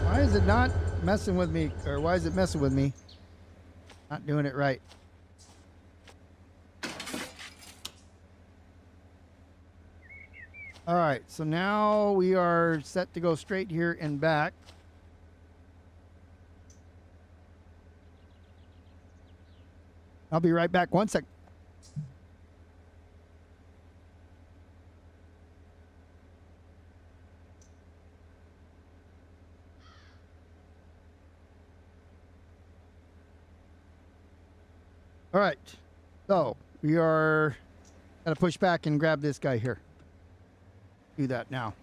Why is it not messing with me? Or why is it messing with me? Not doing it right. All right, so now we are set to go straight here and back. I'll be right back. 1 sec. All right, so we are gonna push back and grab this guy here. Do that now.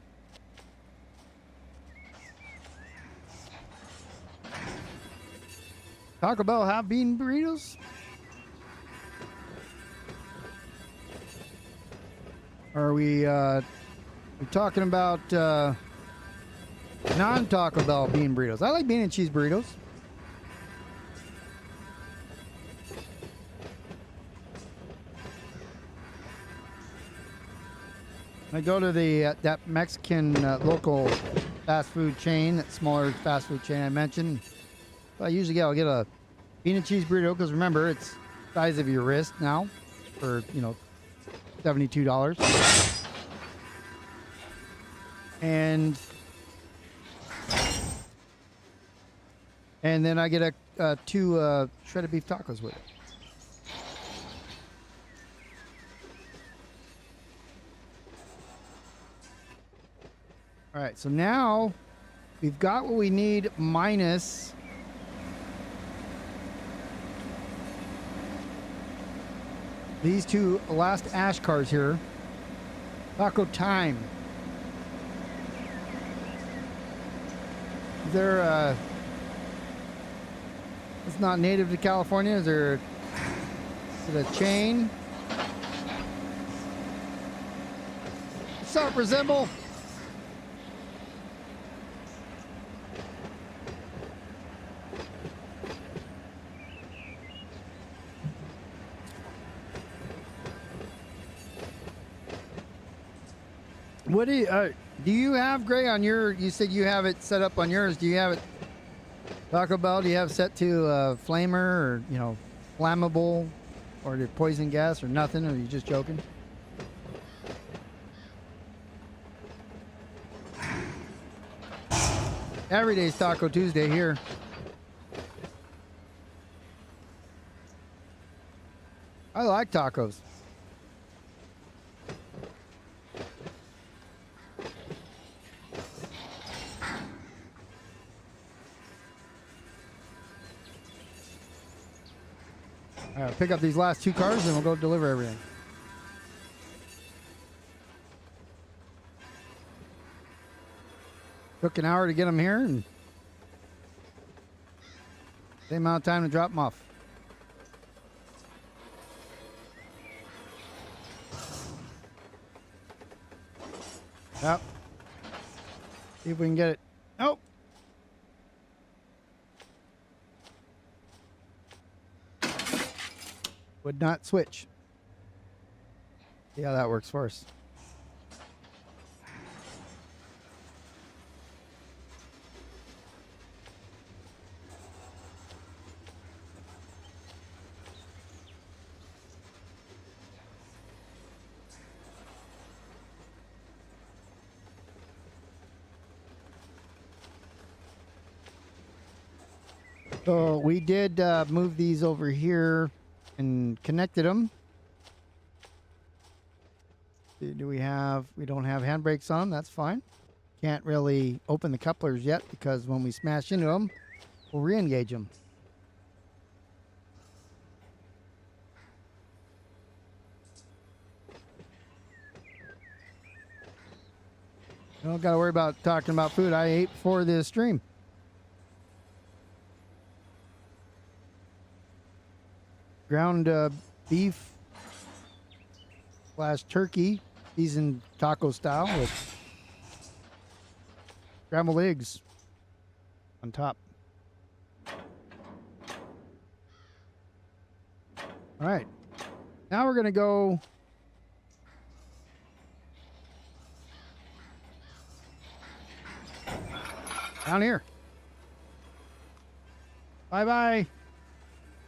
Taco Bell have bean burritos? Are we we're talking about non-Taco Bell bean burritos? I like bean and cheese burritos. I go to the that Mexican local fast food chain, that smaller fast food chain I mentioned. I'll get a bean and cheese burrito because remember it's the size of your wrist now for $72. And then I get two shredded beef tacos with it. All right, so now we've got what we need minus these two last ash cars here. Taco time. Is there it's not native to California? Is it a chain? What's up, Resemble? What do you have, Gray, on your? You said you have it set up on yours. Do you have it Taco Bell? Do you have set to flamer or flammable, or the poison gas or nothing? Or are you just joking? Every day's Taco Tuesday here. I like tacos. Pick up these last two cars and we'll go deliver everything. Took an hour to get them here and same amount of time to drop them off. Yep. See if we can get it. Nope. Would not switch. See how that works for us. So we did move these over here and connected them. Do we have, we don't have handbrakes on, that's fine. Can't really open the couplers yet because when we smash into them, we'll re-engage them. Don't got to worry about talking about food I ate before this stream. Ground beef / turkey, seasoned taco style with scrambled eggs on top. All right, now we're gonna go down here. Bye bye.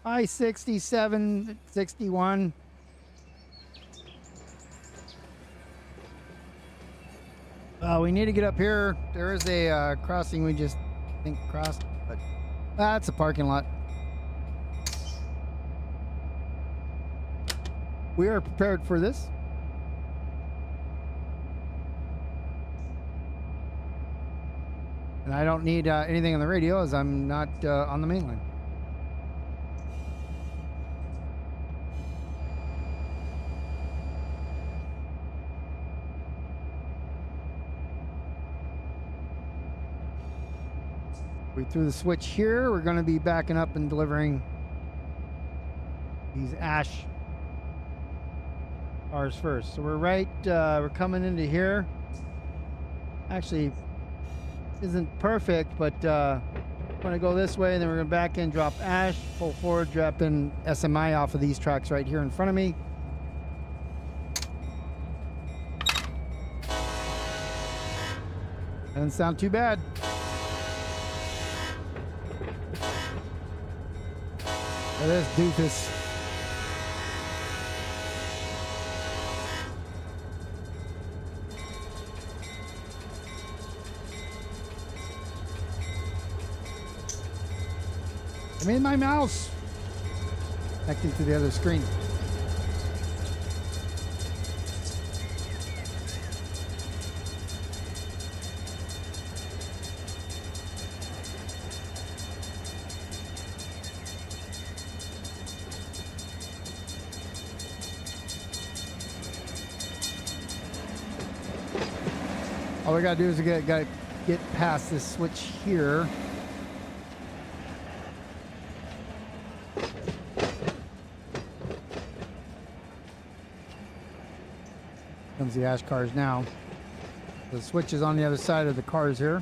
I-67, 61. We need to get up here. There is a crossing we just think crossed, but that's a parking lot. We are prepared for this. And I don't need anything on the radio as I'm not on the main line. We threw the switch here. We're going to be backing up and delivering these ash cars first. So we're right, we're coming into here. Actually, isn't perfect, but we're going to go this way, and then we're going to back in, drop ash, pull forward, drop in SMI off of these tracks right here in front of me. Doesn't sound too bad. This doofus. I'm in my mouse. Connecting to the other screen. All we gotta do is gotta get past this switch here. Comes the ash cars now. The switch is on the other side of the cars here.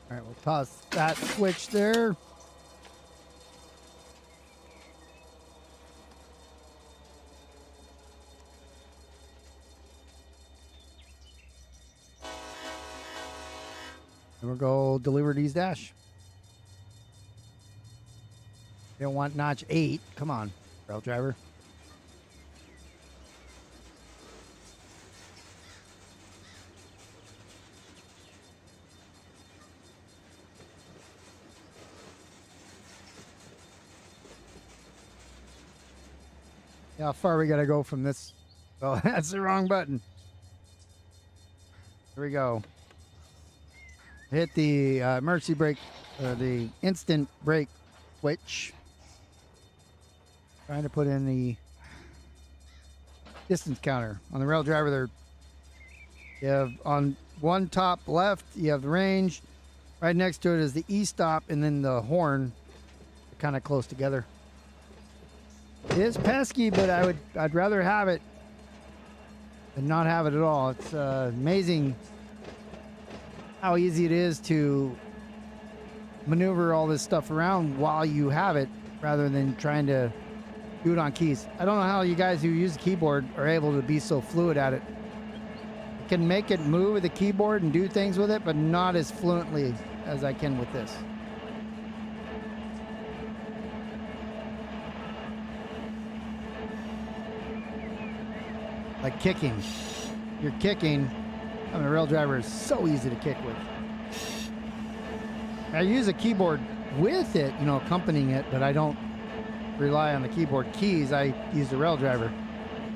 All right, we'll toss that switch there. And we'll go deliver these dash. You don't want notch 8. Come on, rail driver. How far we gotta go from this? Oh, that's the wrong button. Here we go. Hit the emergency brake, the instant brake switch. Trying to put in the distance counter. On the rail driver there, you have on one top left, you have the range. Right next to it is the E-stop and then the horn. They're kind of close together. It is pesky, but I'd rather have it than not have it at all. It's amazing how easy it is to maneuver all this stuff around while you have it rather than trying to do it on keys. I don't know how you guys who use the keyboard are able to be so fluid at it. I can make it move with the keyboard and do things with it, but not as fluently as I can with this. Like kicking. You're kicking. I mean, a rail driver is so easy to kick with. I use a keyboard with it, you know, accompanying it, but I don't rely on the keyboard keys. I use the rail driver.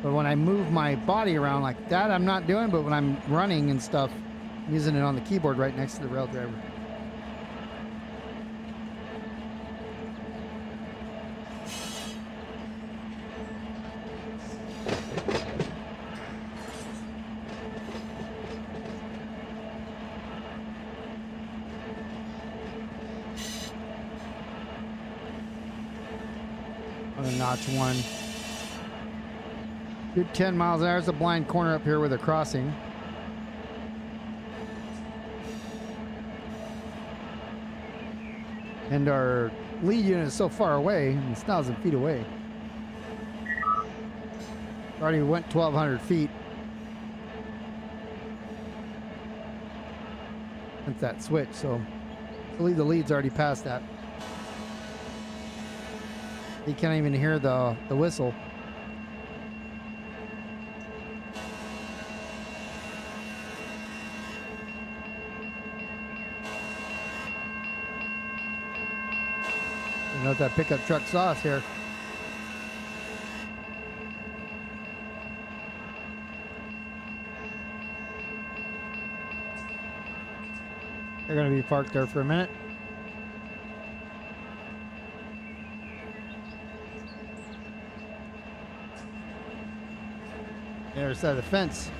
But when I move my body around like that, I'm not doing. But when I'm running and stuff, I'm using it on the keyboard right next to the rail driver. On a notch one. Good 10 miles an hour. There's a blind corner up here where they're crossing. And our lead unit is so far away, it's 1,000 feet away. Already went 1,200 feet. Since that switch, so I believe the lead's already past that. You can't even hear the whistle. You know what that pickup truck saw us here. They're going to be parked there for a minute. There's the fence.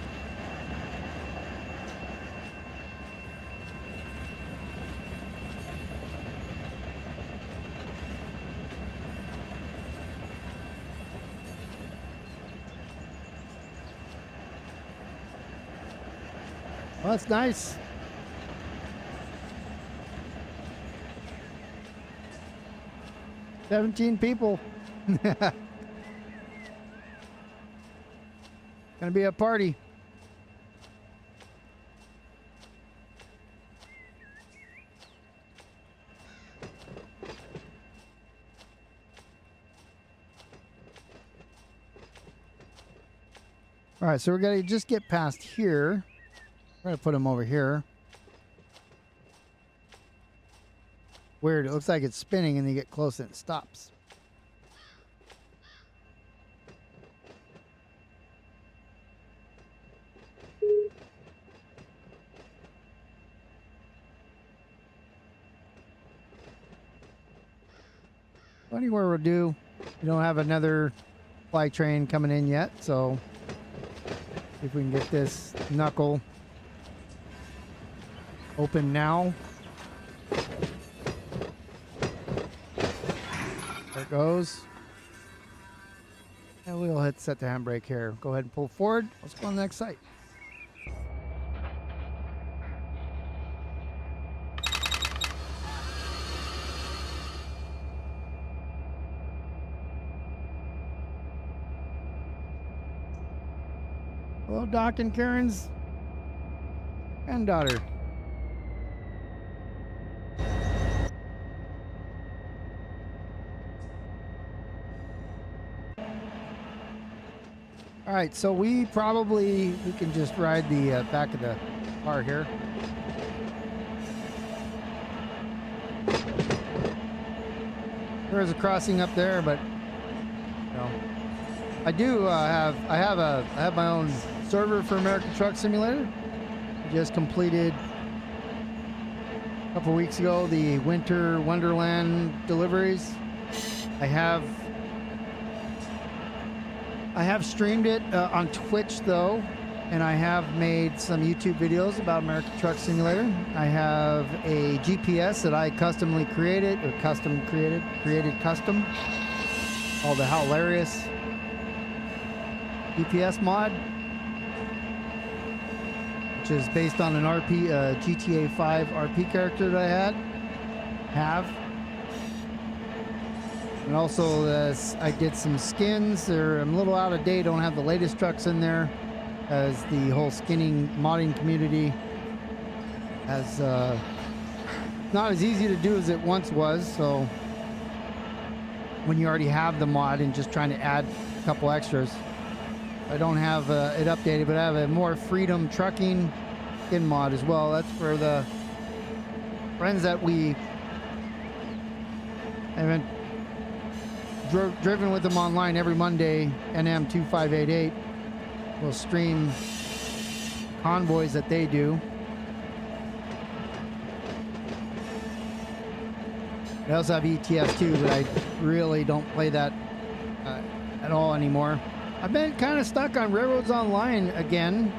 Well, that's nice. $17 people. Gonna be a party. All right, so we're gonna just get past here. We're gonna put them over here. Weird, it looks like it's spinning and you get close and it stops. Anywhere we'll do. We don't have another fly train coming in yet, so see if we can get this knuckle open now. There it goes. And we'll hit set the handbrake here. Go ahead and pull forward. Let's go on the next site. Hello, Doc and Karen's granddaughter. All right, so we can just ride the back of the car here. There is a crossing up there, but no. I do have I have my own server for American Truck Simulator. I just completed a couple weeks ago the Winter Wonderland deliveries. I have streamed it on Twitch though, and I have made some YouTube videos about American Truck Simulator. I have a GPS that I custom created, called the Hilarious GPS mod, which is based on an GTA 5 RP character that I have. And also I did some skins. I'm a little out of date, don't have the latest trucks in there, as the whole skinning modding community has not as easy to do as it once was. So when you already have the mod and just trying to add a couple extras, I don't have it updated, but I have a more freedom trucking skin mod as well. That's for the friends that we haven't driven with them online every Monday. NM2588 will stream convoys that they do. I also have ETS too, but I really don't play that at all anymore. I've been kind of stuck on Railroads Online again.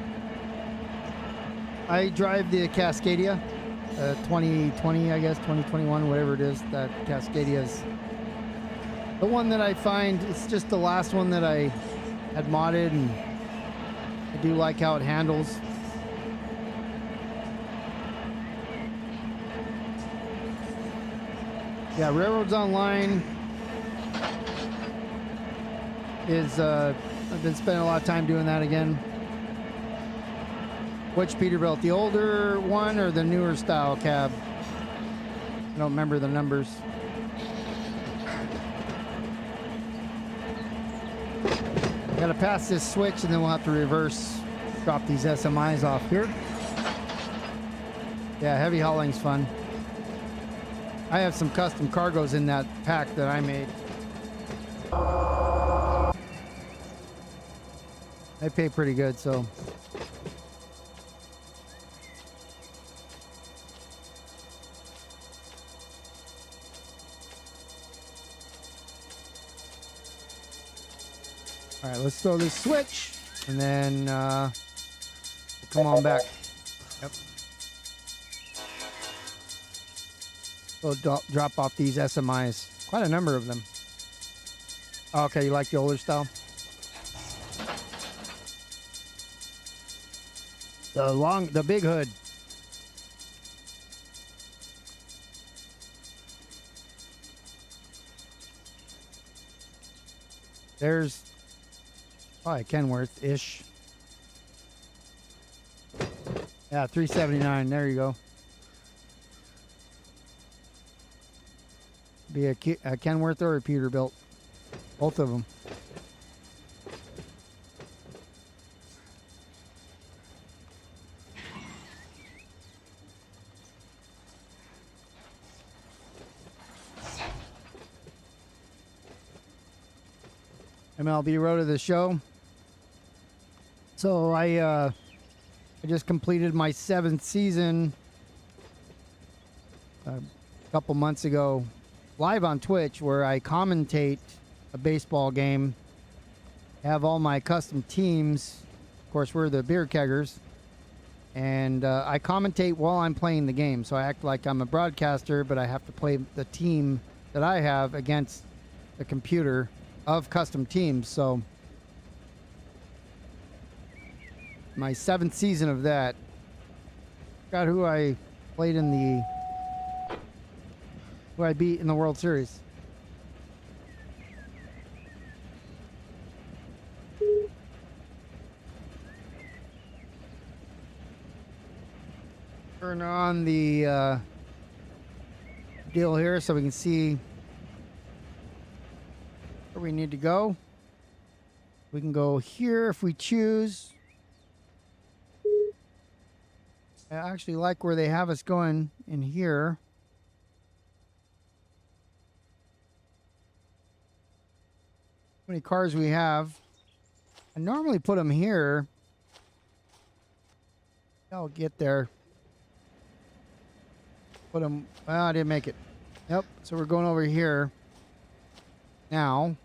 I drive the Cascadia 2020, I guess 2021, whatever it is. That Cascadia is the one that I find. It's just the last one that I had modded, and I do like how it handles. Yeah, Railroads Online is I've been spending a lot of time doing that again. Which Peterbilt, the older one or the newer style cab? I don't remember the numbers. Gotta pass this switch and then we'll have to reverse, drop these SMIs off here. Yeah, heavy hauling's fun. I have some custom cargos in that pack that I made. They pay pretty good, so. All right, let's throw this switch, and then we'll come on back. Yep. We'll drop off these SMIs. Quite a number of them. Okay, you like the older style? The big hood. There's probably Kenworth-ish. Yeah, 379. There you go. Be a Kenworth or a Peterbilt. Both of them. MLB Road of the show. So I just completed my 7th season a couple months ago, live on Twitch, where I commentate a baseball game. Have all my custom teams. Of course, we're the beer keggers, and I commentate while I'm playing the game. So I act like I'm a broadcaster, but I have to play the team that I have against the computer of custom teams. So my 7th season of that. Got who I played in who I beat in the World Series. Turn on the deal here so we can see where we need to go. We can go here if we choose. I actually like where they have us going in here. How many cars we have? I normally put them here. I'll get there. Put them. Well, I didn't make it. Yep. So we're going over here now.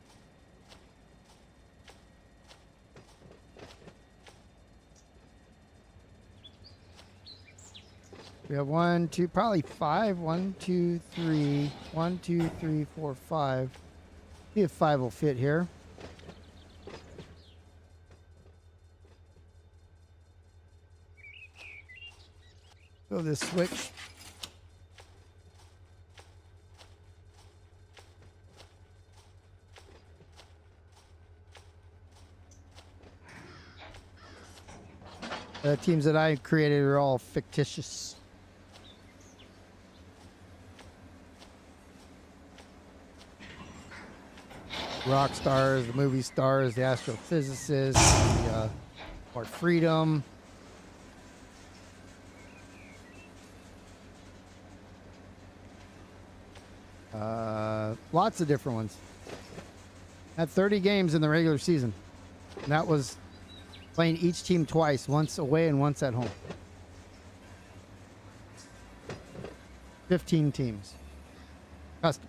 We have 1, 2, probably 5. 1, 2, 3. 1, 2, 3, 4, 5. See if 5 will fit here. Go this switch. The teams that I created are all fictitious. Rock stars, the movie stars, the astrophysicists, the or freedom. Lots of different ones. Had 30 games in the regular season. And that was playing each team twice, once away and once at home. 15 teams. Custom.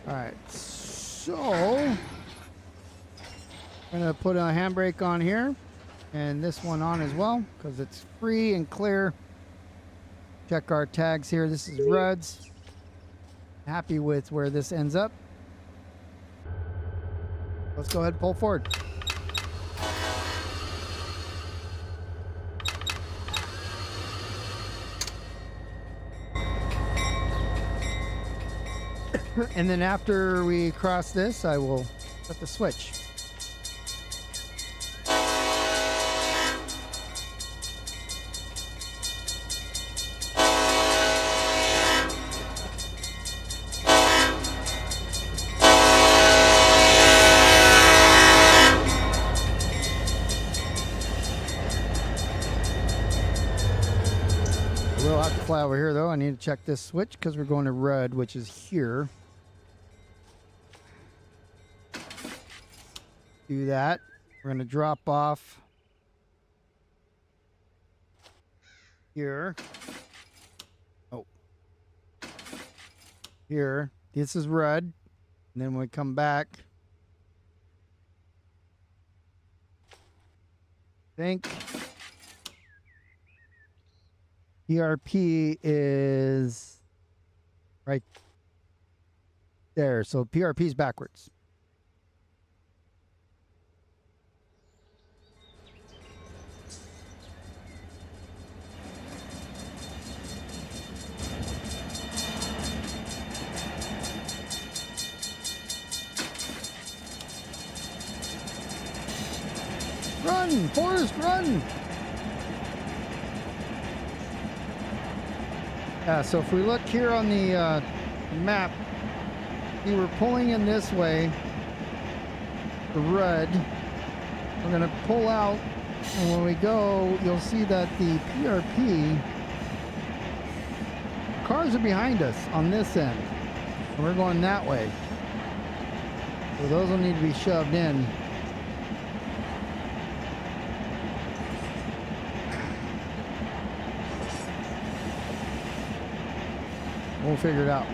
All right, so I'm gonna put a handbrake on here and this one on as well because it's free and clear. Check our tags here. This is Rudd's. Happy with where this ends up. Let's go ahead and pull forward. And then after we cross this, I will set the switch. We'll have to fly over here though. I need to check this switch because we're going to Rudd, which is here. Do that. We're going to drop off here. Oh. Here. This is Rudd. And then when we come back, I think PRP is right there. So PRP is backwards. Run, Forrest, run! Yeah, so if we look here on the map, we were pulling in this way, the Rudd. We're going to pull out, and when we go, you'll see that the PRP cars are behind us on this end, and we're going that way. So those will need to be shoved in. We'll figure it out.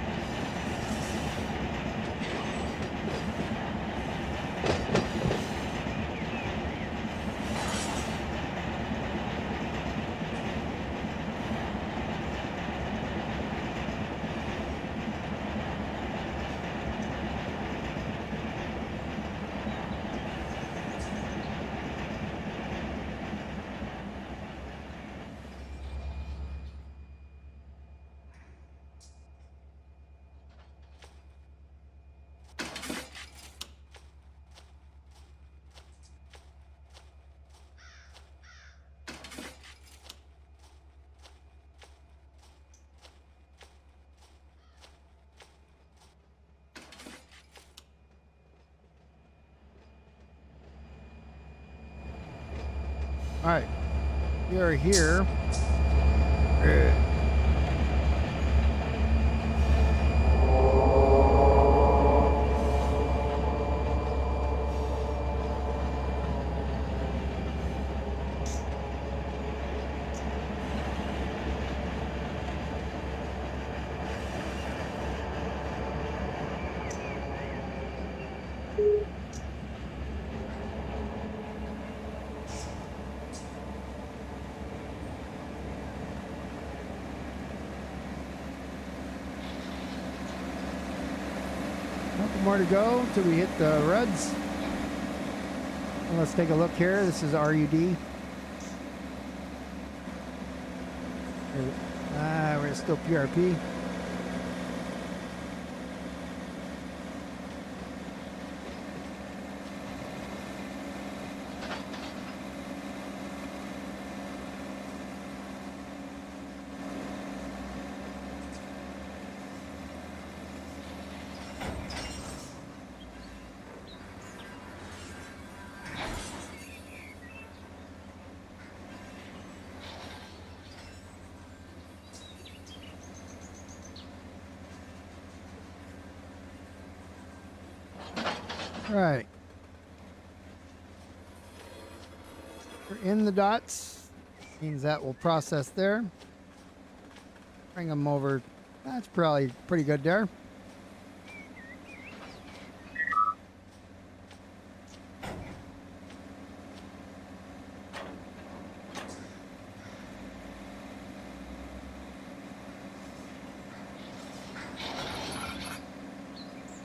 All right, we are here. more to go till we hit the reds. And let's take a look here. This is RUD. We're still PRP. Right. We're in the dots. Means that will process there. Bring them over. That's probably pretty good there.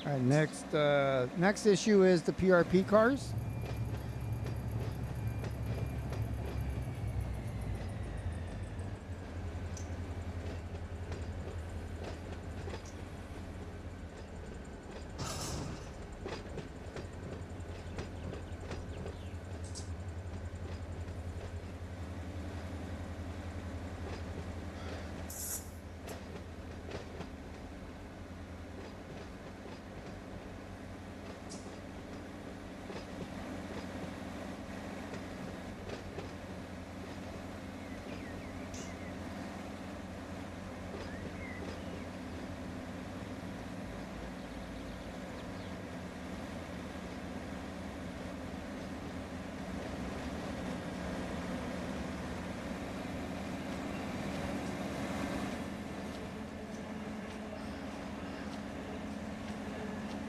All right, next issue is the PRP cars.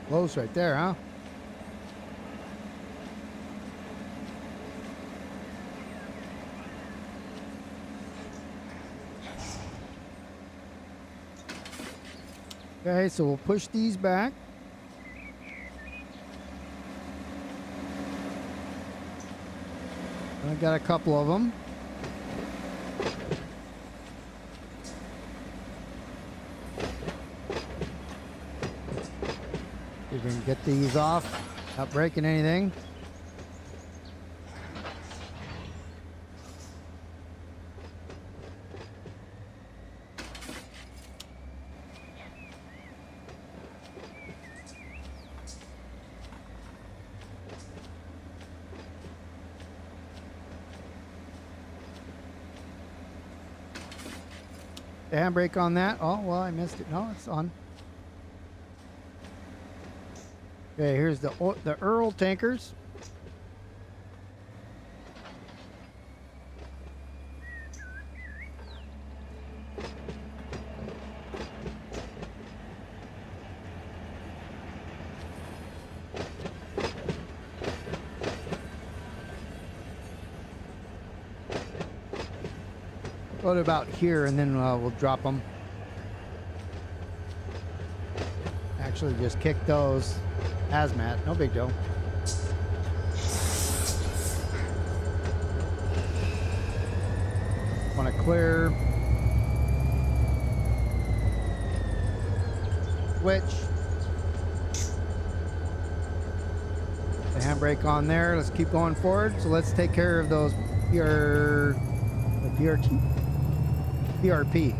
Close right there, huh? Okay, so we'll push these back. I got a couple of them. We can get these off, not breaking anything. The handbrake on that. Oh, well, I missed it. No, it's on. Okay, here's the Earl tankers. Go to about here, and then we'll drop them. Actually, just kick those. Hazmat, no big deal. Want to clear. Switch. The handbrake on there. Let's keep going forward. So let's take care of those PRP.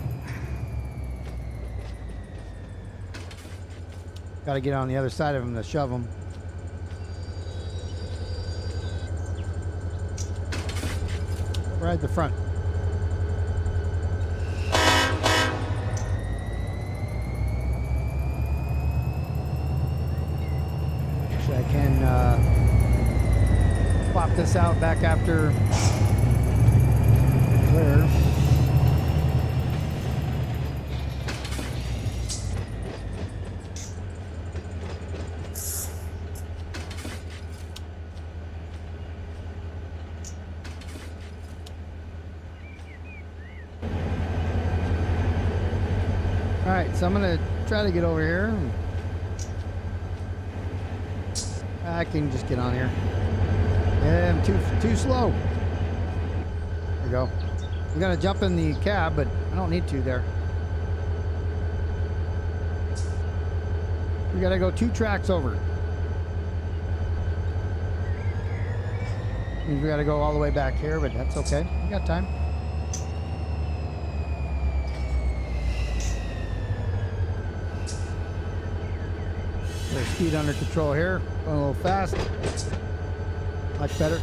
Got to get on the other side of them to shove them. Ride the front. Actually, I can swap this out back after clear. Alright, so I'm going to try to get over here. I can just get on here. Yeah, I'm too slow. There we go. We gotta jump in the cab, but I don't need to there. We gotta go 2 tracks over. Means we gotta go all the way back here, but that's okay. We got time. There's speed under control here. Going a little fast. Much better.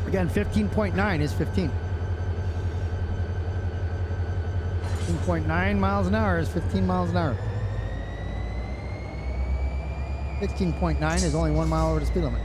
Again, 15.9 is 15. 15.9 miles an hour is 15 miles an hour. 16.9 is only 1 mile over the speed limit.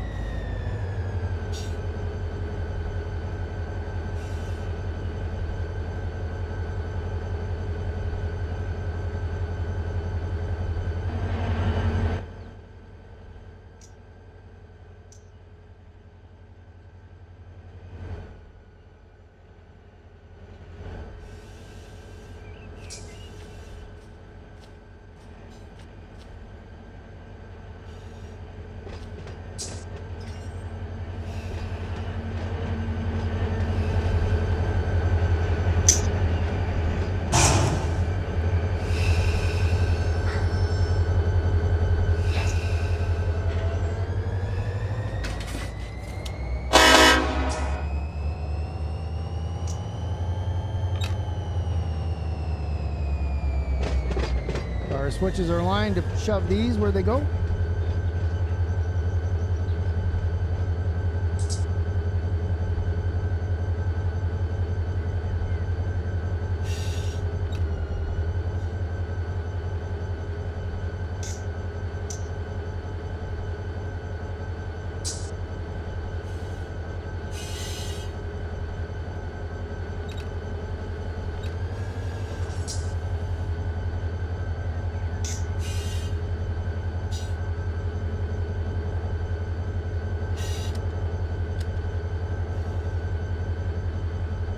Our switches are aligned to shove these where they go.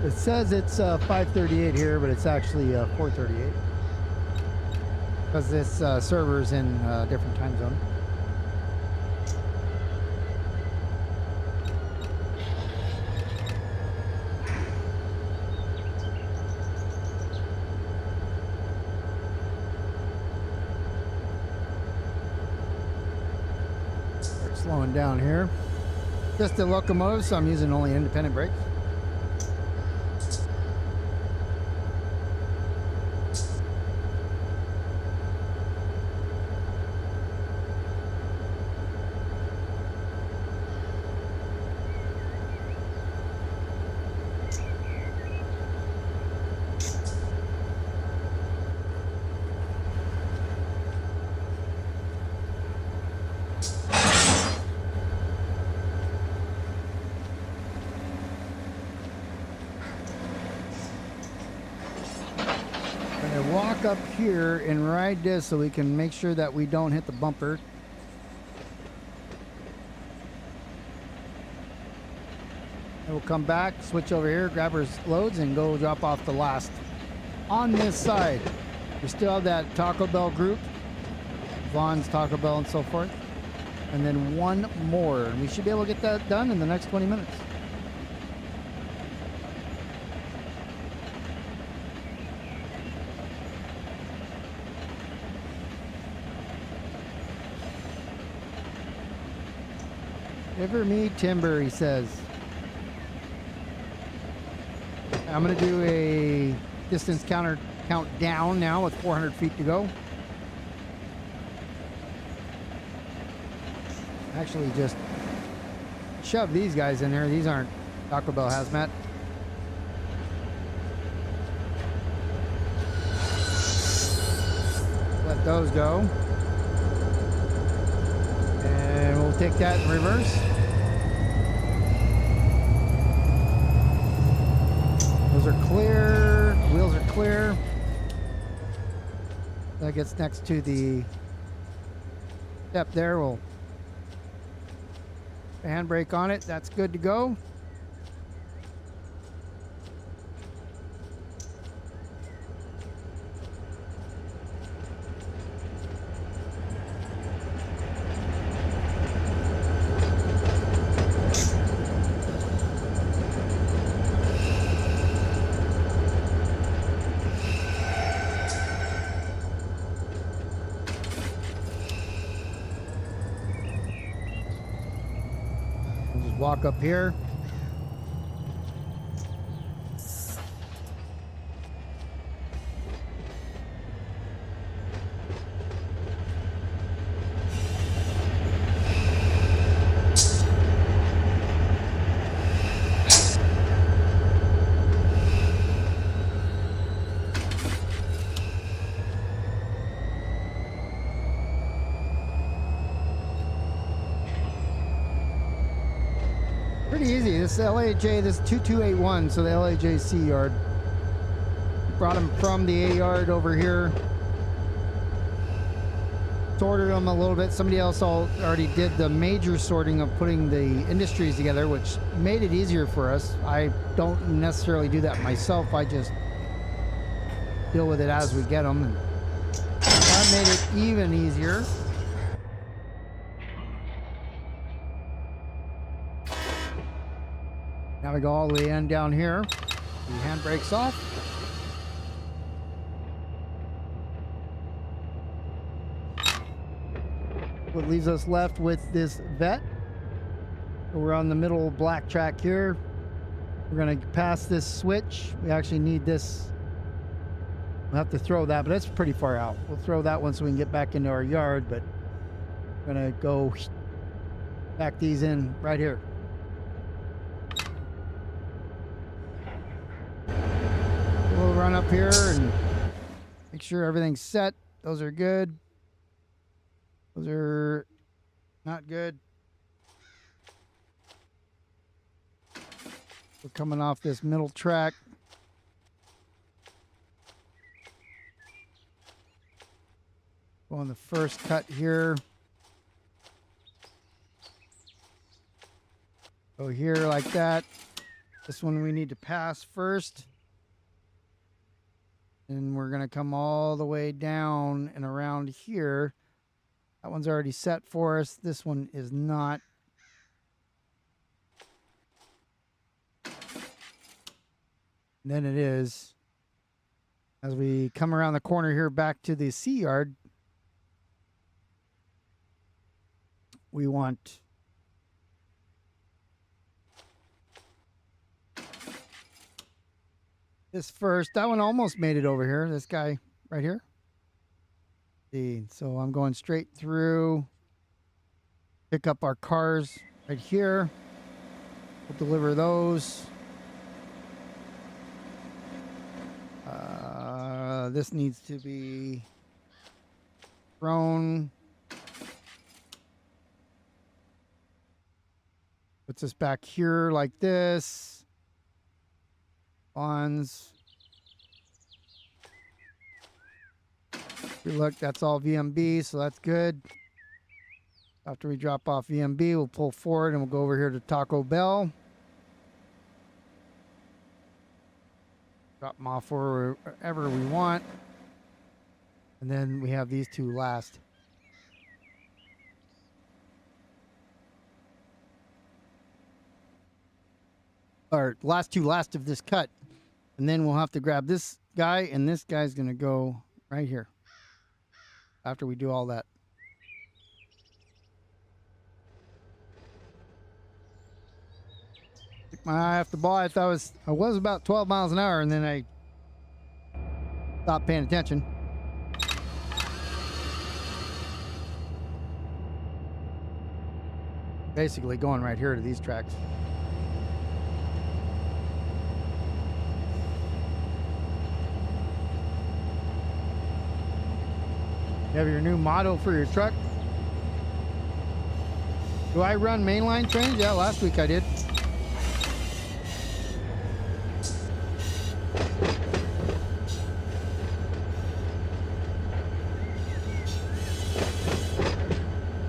It says it's 5:38 here, but it's actually 4:38 because this server's in a different time zone. Start slowing down here. Just the locomotive, so I'm using only independent brakes. Walk up here and ride this so we can make sure that we don't hit the bumper. And we'll come back, switch over here, grab our loads, and go drop off the last. On this side, we still have that Taco Bell group, Vaughn's Taco Bell and so forth. And then one more. And we should be able to get that done in the next 20 minutes. Ever me timber, he says. I'm going to do a distance count down now with 400 feet to go. Actually, just shove these guys in there. These aren't Taco Bell hazmat. Let those go. And we'll take that in reverse. Those are clear. Wheels are clear. That gets next to the step there. We'll handbrake on it. That's good to go. walk up here. Pretty easy. This LAJ, this 2281, so the LAJ-C yard. Brought them from the A yard over here. Sorted them a little bit. Somebody else already did the major sorting of putting the industries together, which made it easier for us. I don't necessarily do that myself. I just deal with it as we get them. And that made it even easier. Now we go all the way in down here. The handbrake's off. What leaves us left with this vet. We're on the middle black track here. We're going to pass this switch. We actually need this. We'll have to throw that, but that's pretty far out. We'll throw that one so we can get back into our yard, but we're going to go back these in right here. We'll run up here and make sure everything's set. Those are good. Those are not good. We're coming off this middle track. Going the first cut here. Go here like that. This one we need to pass first. And we're going to come all the way down and around here. That one's already set for us. This one is not. And then it is. As we come around the corner here back to the C yard, we want this first. That one almost made it over here. This guy right here. See, so I'm going straight through. Pick up our cars right here. We'll deliver those. This needs to be thrown. Puts us back here like this. Bonds. Look, that's all VMB, so that's good. After we drop off VMB, we'll pull forward and we'll go over here to Taco Bell. Drop them off wherever we want. And then we have these two last. Or last two last of this cut. And then we'll have to grab this guy, and this guy's going to go right here. After we do all that. Took my eye off the ball. I thought I was about 12 miles an hour, and then I stopped paying attention. Basically going right here to these tracks. You have your new motto for your truck. Do I run mainline trains? Yeah, last week I did.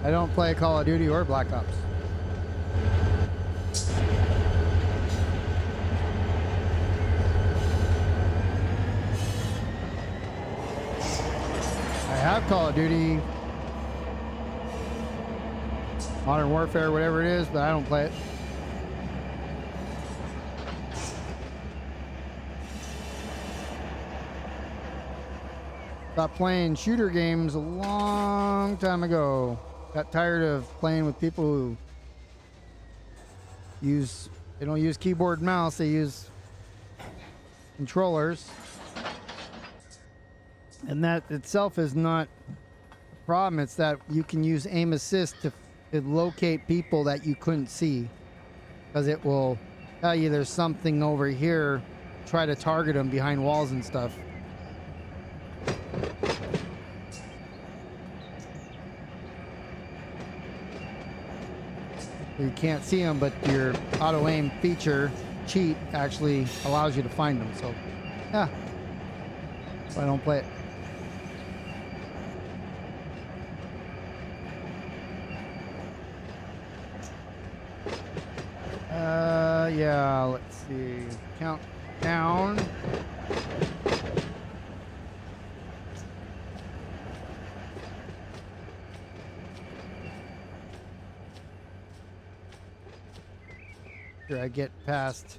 I don't play Call of Duty or Black Ops. I have Call of Duty, Modern Warfare, whatever it is, but I don't play it. Stopped playing shooter games a long time ago. Got tired of playing with people who They don't use keyboard and mouse, they use controllers. And that itself is not a problem. It's that you can use aim assist to locate people that you couldn't see, because it will tell you there's something over here, try to target them behind walls and stuff. You can't see them, but your auto aim feature cheat actually allows you to find them. So yeah, so I don't play it. Yeah, let's see. Count down. Here I get past.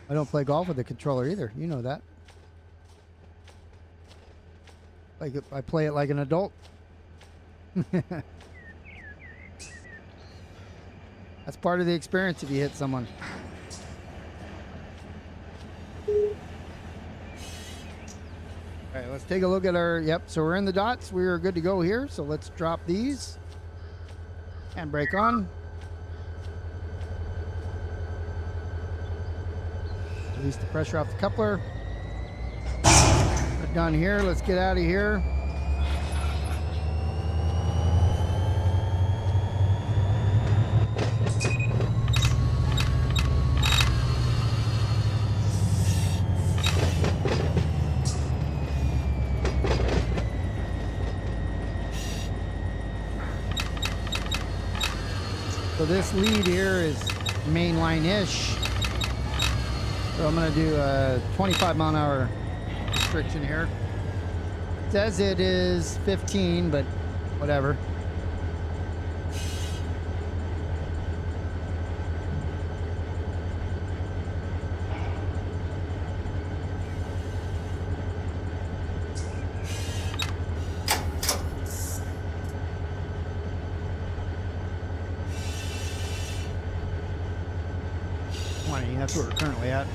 I don't play golf with the controller either. You know that. Like I play it like an adult. That's part of the experience if you hit someone. All right, let's take a look at our, yep, so we're in the dots. We are good to go here. So let's drop these. Handbrake on. Release the pressure off the coupler. We're done here. Let's get out of here. So this lead here is mainline-ish. So I'm going to do a 25 mile an hour restriction here. It says it is 15, but whatever. That's where we're currently at.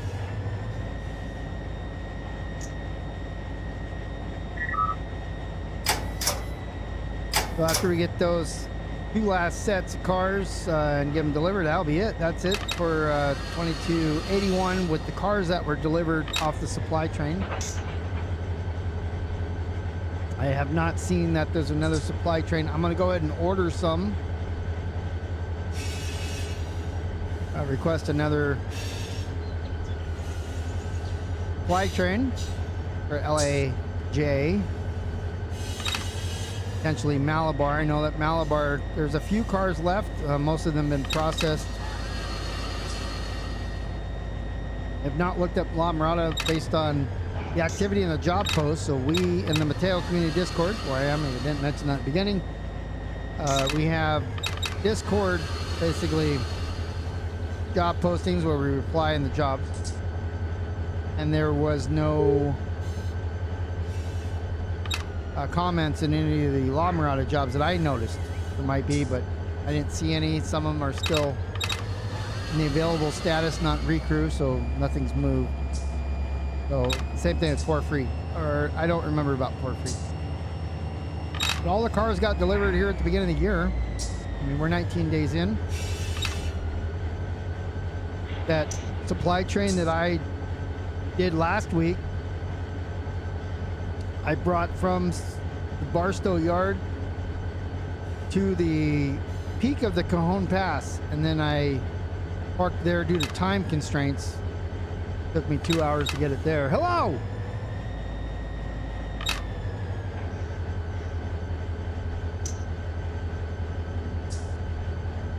So after we get those two last sets of cars and get them delivered, that'll be it. That's it for 2281 with the cars that were delivered off the supply train. I have not seen that there's another supply train. I'm going to go ahead and order some. Request another supply train for LAJ. Potentially Malabar. I know that Malabar, there's a few cars left. Most of them have been processed. I've not looked up La Mirada based on the activity in the job post. So we in the Mateo Community Discord, where I am, I didn't mention that at the beginning. We have Discord, basically job postings where we reply in the jobs, and there was no comments in any of the La Mirada jobs that I noticed. There might be, but I didn't see any. Some of them are still in the available status, not recrew, so nothing's moved. So same thing as for free, or I don't remember about for free. But all the cars got delivered here at the beginning of the year. I mean, we're 19 days in. That supply train that I did last week, I brought from the Barstow yard to the peak of the Cajon Pass, and then I parked there due to time constraints. Took me 2 hours to get it there. Hello!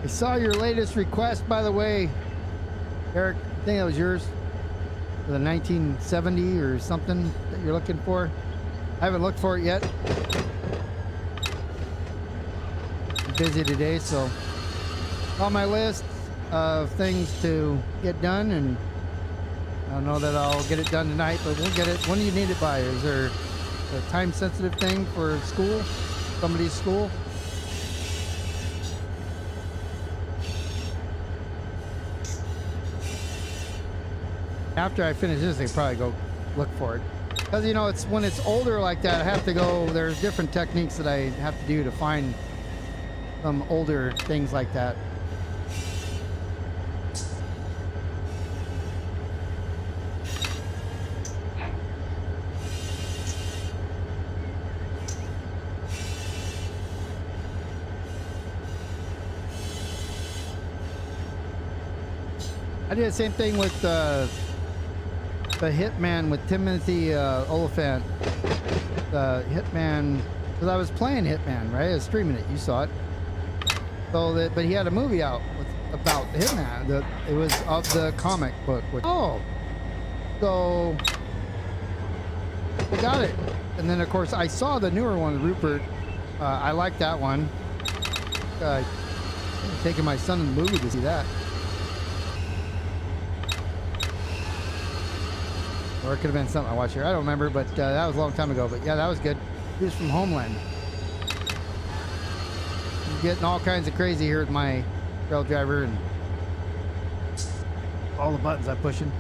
I saw your latest request, by the way, Eric. I think that was yours for the 1970 or something that you're looking for. I haven't looked for it yet. I'm busy today, so on my list of things to get done, and I don't know that I'll get it done tonight, but we'll get it. When do you need it by? Is there a time-sensitive thing for school? Somebody's school? After I finish this, I probably go look for it. Because, you know, it's when it's older like that, I have to go, there's different techniques that I have to do to find some older things like that. I did the same thing with the Hitman with Timothy Oliphant. The Hitman, because I was playing Hitman, right? I was streaming it. You saw it. So that, but he had a movie out about Hitman. It was of the comic book. So I got it. And then of course I saw the newer one, Rupert. I like that one. I'm taking my son in the movie to see that. Or it could have been something I watched here. I don't remember, but that was a long time ago. But yeah, that was good. He was from Homeland. I'm getting all kinds of crazy here with my rail driver and all the buttons I'm pushing.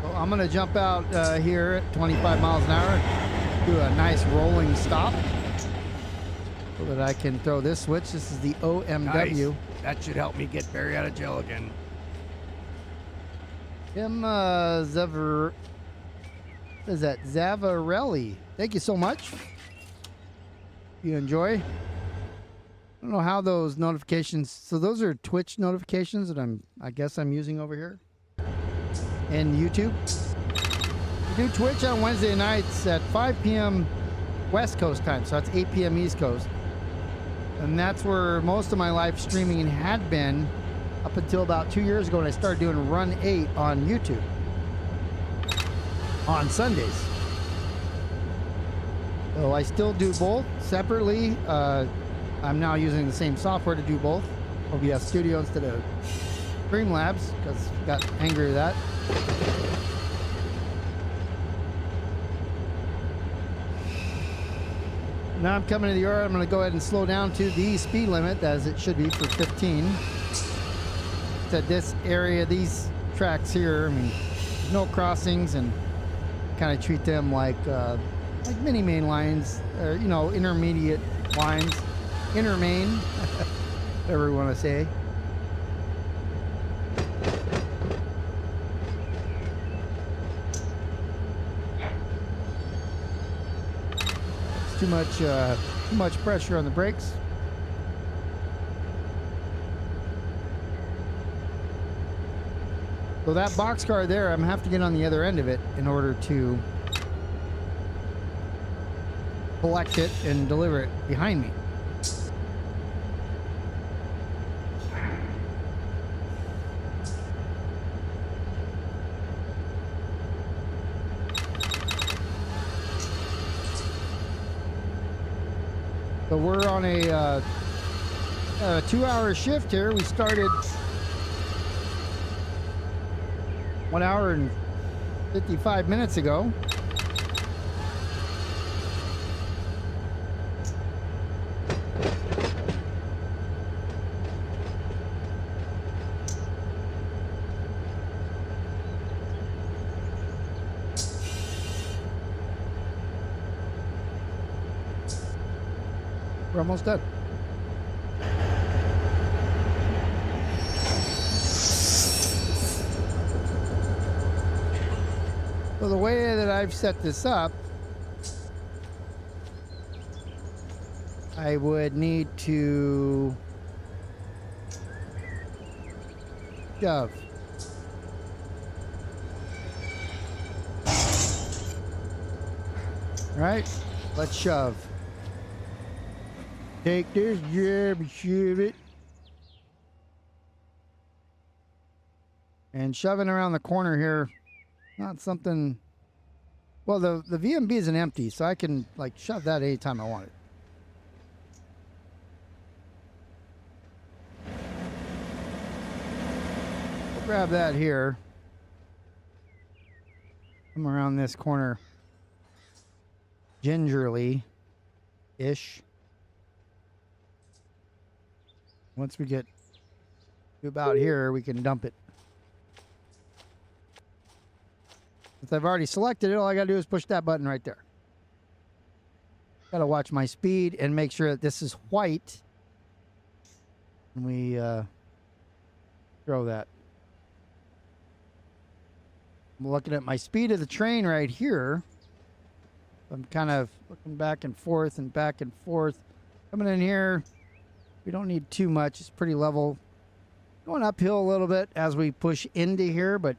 So I'm going to jump out here at 25 miles an hour, do a nice rolling stop so that I can throw this switch. This is the OMW. Nice. That should help me get Barry out of jail again. Zavarelli. What is that? Zavarelli. Thank you so much. You enjoy? I don't know how those notifications. So those are Twitch notifications that I guess I'm using over here. And YouTube. We do Twitch on Wednesday nights at 5 p.m. West Coast time. So that's 8 p.m. East Coast. And that's where most of my live streaming had been up until about 2 years ago when I started doing Run 8 on YouTube on Sundays. So I still do both separately. I'm now using the same software to do both. OBS Studio instead of Streamlabs because I got angry at that. Now I'm coming to the yard. I'm going to go ahead and slow down to the speed limit as it should be for 15. At this area, these tracks here, I mean, there's no crossings, and kind of treat them like mini main lines, or you know, intermediate lines, inner main, whatever you want to say. It's too much pressure on the brakes. So that boxcar there, I'm going to have to get on the other end of it in order to collect it and deliver it behind me. So we're on a 2-hour shift here. We started 1 hour and 55 minutes ago. We're almost done. So the way that I've set this up, I would need to shove. All right, let's shove. Take this jab and shove it. And shoving around the corner here, not something. Well, the VMB isn't empty, so I can like shove that anytime I want it. We'll grab that here. Come around this corner gingerly-ish. Once we get to about here, we can dump it. Since I've already selected it, all I got to do is push that button right there. Got to watch my speed and make sure that this is white. And we throw that. I'm looking at my speed of the train right here. I'm kind of looking back and forth and back and forth. Coming in here, we don't need too much. It's pretty level. Going uphill a little bit as we push into here, but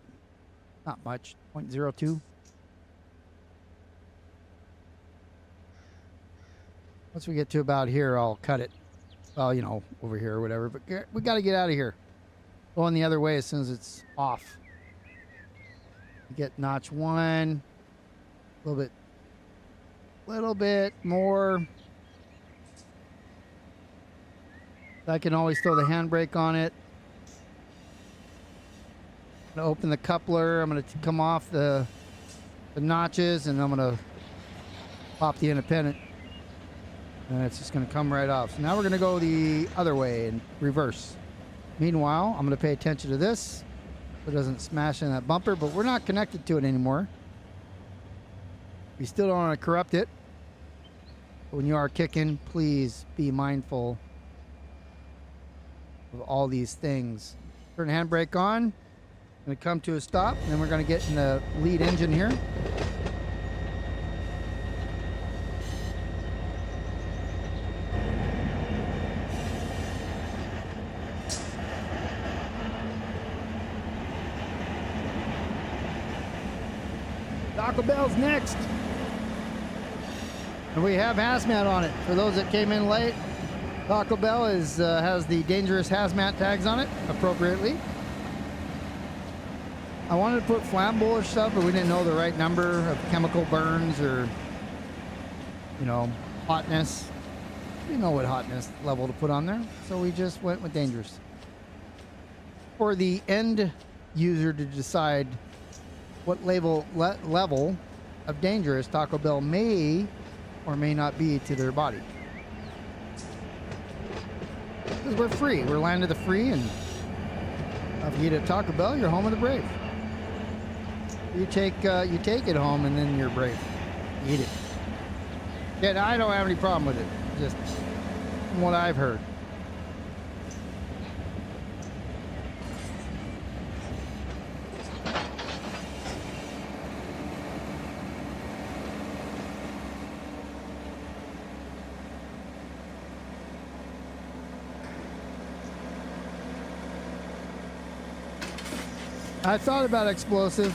not much. 0.02. Once we get to about here, I'll cut it. Well, you know, over here or whatever. But we got to get out of here. Going the other way as soon as it's off. You get notch 1. A little bit more. I can always throw the handbrake on it. I'm going to open the coupler. I'm going to come off the notches, and I'm going to pop the independent. And it's just going to come right off. So now we're going to go the other way and reverse. Meanwhile, I'm going to pay attention to this so it doesn't smash in that bumper, but we're not connected to it anymore. We still don't want to corrupt it. But when you are kicking, please be mindful of all these things. Turn the handbrake on. Going to come to a stop, and then we're going to get in the lead engine here. Taco Bell's next. And we have hazmat on it. For those that came in late, Taco Bell has the dangerous hazmat tags on it appropriately. I wanted to put flammable or stuff, but we didn't know the right number of chemical burns or, you know, hotness. We didn't know what hotness level to put on there, so we just went with dangerous. For the end user to decide what level of dangerous Taco Bell may or may not be to their body. Because we're free. We're land of the free, and if you eat at Taco Bell, you're home of the brave. You take it home, and then you're brave. You eat it. Yeah, I don't have any problem with it. Just from what I've heard. I thought about explosive,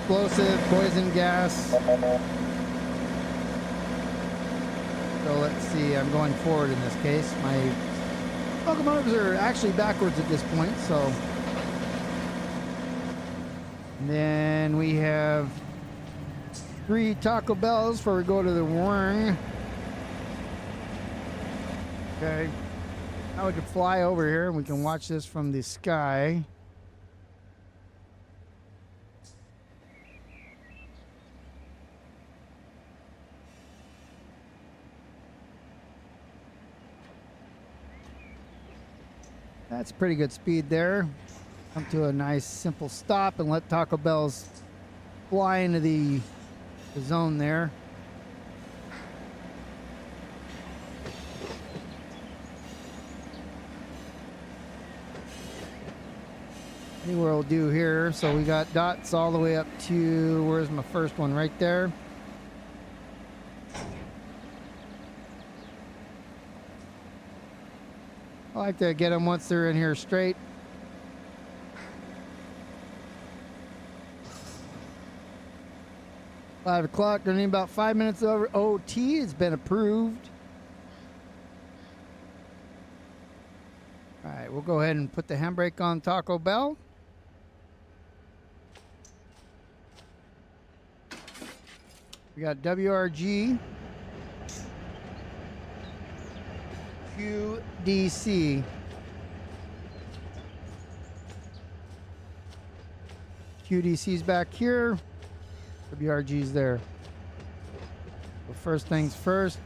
poison gas. So let's see, I'm going forward in this case. My locomotives are actually backwards at this point, so. And then we have 3 Taco Bells before we go to the wing. Okay. Now we can fly over here and we can watch this from the sky. That's pretty good speed there. Come to a nice simple stop and let Taco Bell's fly into the zone there. Anywhere will do here. So we got dots all the way up to, where's my first one? Right there. I like to get them once they're in here straight. Five o'clock. Gonna need about 5 minutes over OT. It's been approved. All right, we'll go ahead and put the handbrake on Taco Bell. We got WRG, QDC, QDC's back here, WRG's there. So first things first.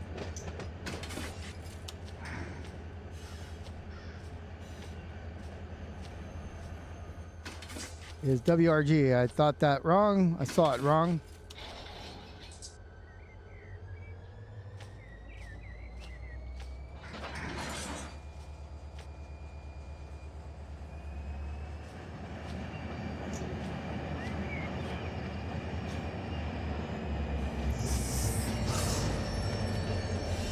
is WRG. I thought that wrong. I saw it wrong.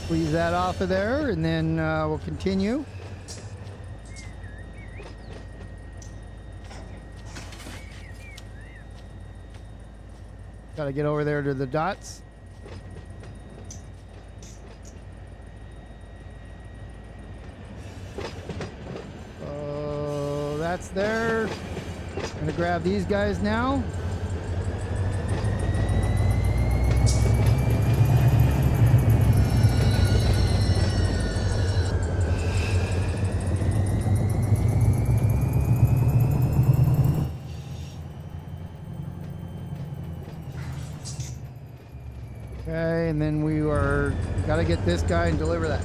Squeeze that off of there, and then we'll continue. Got to get over there to the dots. So that's there. I'm gonna grab these guys now. Okay, and then we gotta get this guy and deliver that.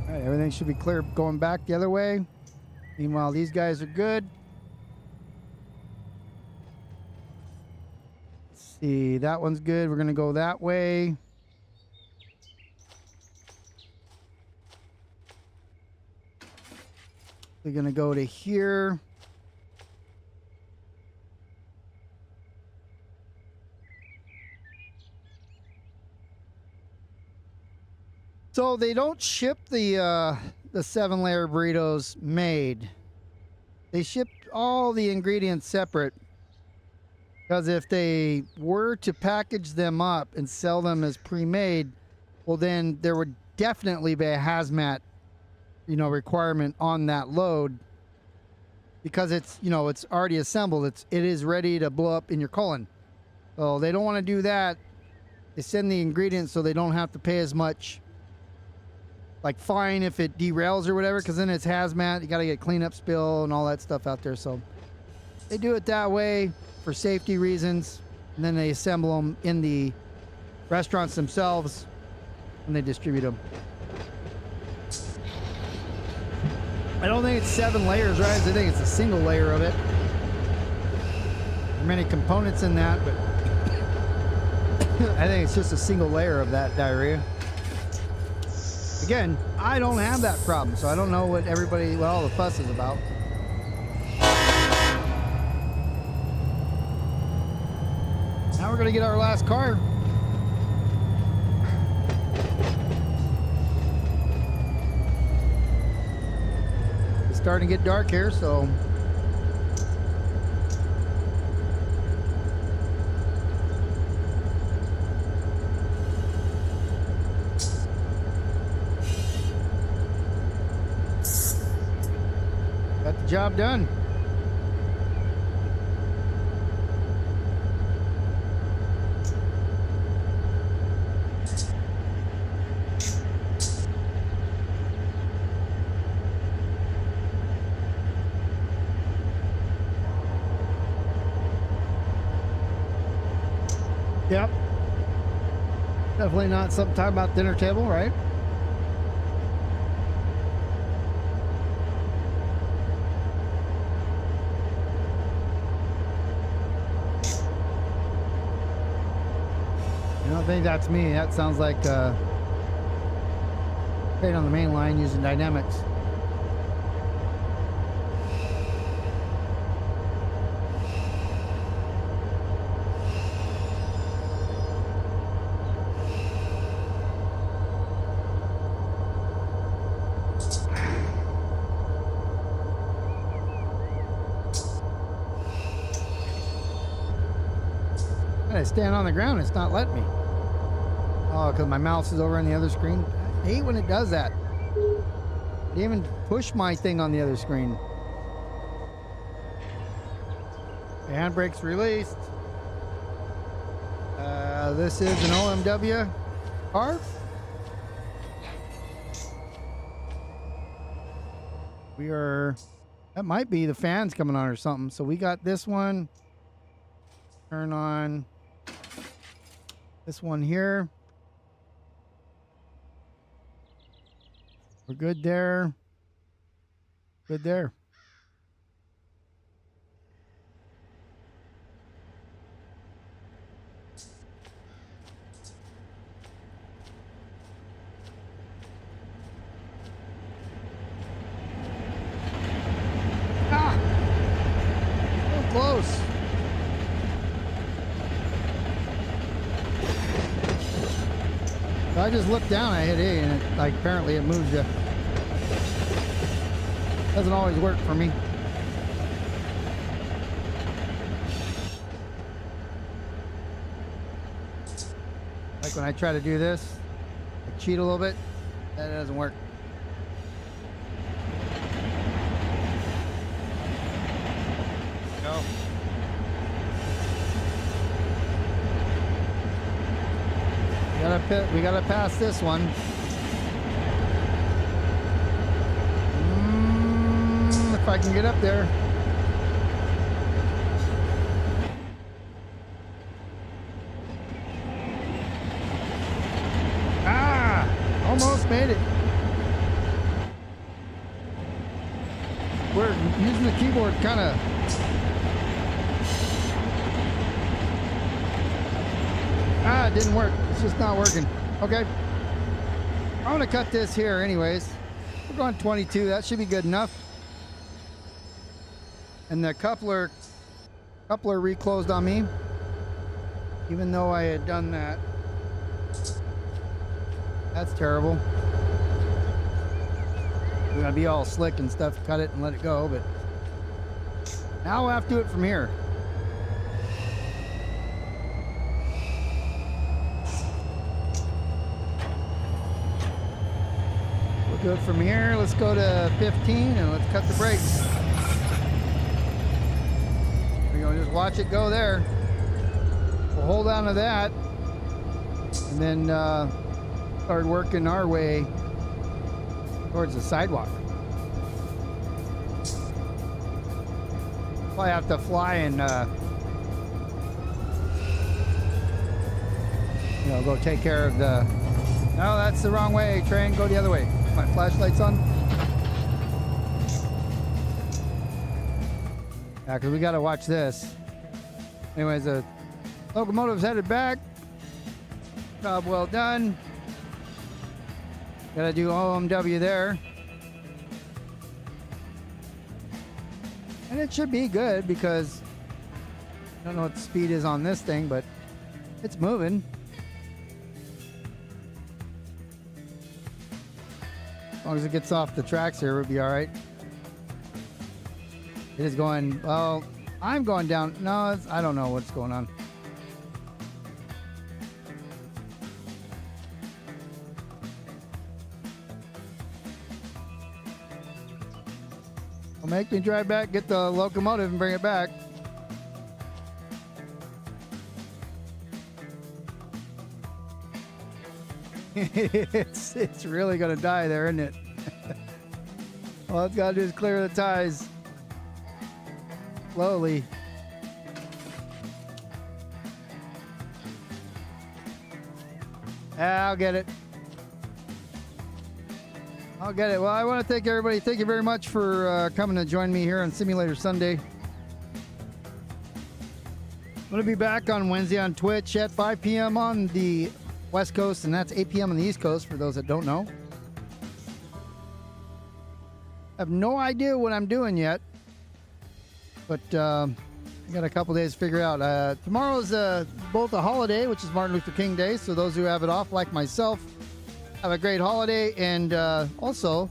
All right, everything should be clear going back the other way. Meanwhile, these guys are good. Let's see, that one's good. We're gonna go that way. We're gonna go to here. So they don't ship the 7-layer burritos made. They ship all the ingredients separate. Because if they were to package them up and sell them as pre-made, well then there would definitely be a hazmat, requirement on that load, because it's, it's already assembled. It is ready to blow up in your colon. So they don't want to do that. They send the ingredients so they don't have to pay as much, like fine if it derails or whatever, because then it's hazmat. You got to get cleanup spill and all that stuff out there. So they do it that way for safety reasons, and then they assemble them in the restaurants themselves and they distribute them. I don't think it's 7 layers, right? I think it's a single layer of it. There are many components in that, but I think it's just a single layer of that diarrhea. Again, I don't have that problem, so I don't know what all the fuss is about. Now we're gonna get our last car. It's starting to get dark here, so got the job done. Yep. Definitely not something to talk about dinner table, right? I don't think that's me. That sounds like staying on the main line using dynamics. I stand on the ground, it's not letting me. Oh, because my mouse is over on the other screen. I hate when it does that. I didn't even push my thing on the other screen. The handbrake's released. This is an OMW car. That might be the fans coming on or something. So we got this one. Turn on. This one here. We're good there. Good there. So close. So I just looked down, I hit A, and it, like, apparently it moves you. Doesn't always work for me. Like when I try to do this, I cheat a little bit, that doesn't work. No. We gotta pass this one. If I can get up there. Almost made it. We're using the keyboard kind of. It didn't work. It's just not working. Okay. I'm going to cut this here anyways. We're going 22. That should be good enough. And the coupler reclosed on me, even though I had done that. That's terrible. We're gonna be all slick and stuff, cut it and let it go, but now we'll have to do it from here. We'll do it from here. Let's go to 15 and let's cut the brakes. We're gonna just watch it go there. We'll hold on to that and then start working our way towards the sidewalk. Probably have to fly and go take care of the. No, that's the wrong way. Train, go the other way. My flashlight's on. Yeah, because we got to watch this. Anyways, the locomotive's headed back. Job well done. Gotta do OMW there. And it should be good because I don't know what the speed is on this thing, but it's moving. As long as it gets off the tracks here, we'll be all right. It is going, well, I'm going down. No, I don't know what's going on. Make me drive back, get the locomotive and bring it back. It's really gonna die there, isn't it? All it's gotta do is clear the ties slowly. I'll get it. I'll get it. Well, I want to thank everybody. Thank you very much for coming to join me here on Simulator Sunday. I'm going to be back on Wednesday on Twitch at 5 p.m. on the West Coast, and that's 8 p.m. on the East Coast for those that don't know. I have no idea what I'm doing yet, but I got a couple days to figure out. Tomorrow's both a holiday, which is Martin Luther King Day, so those who have it off, like myself, have a great holiday, and also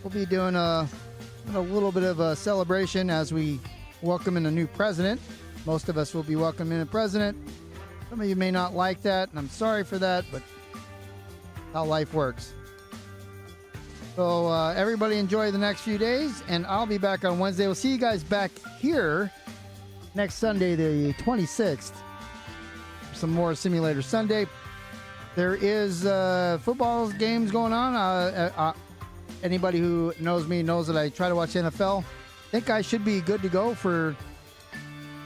we'll be doing a little bit of a celebration as we welcome in a new president. Most of us will be welcoming a president. Some of you may not like that, and I'm sorry for that, but how life works. So everybody enjoy the next few days, and I'll be back on Wednesday. We'll see you guys back here next Sunday, the 26th, for some more Simulator Sunday. There is football games going on. Anybody who knows me knows that I try to watch NFL. I think I should be good to go for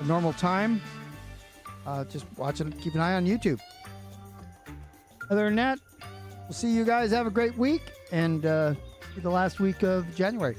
a normal time. Just watch it. Keep an eye on YouTube. Other than that, we'll see you guys. Have a great week, and be the last week of January.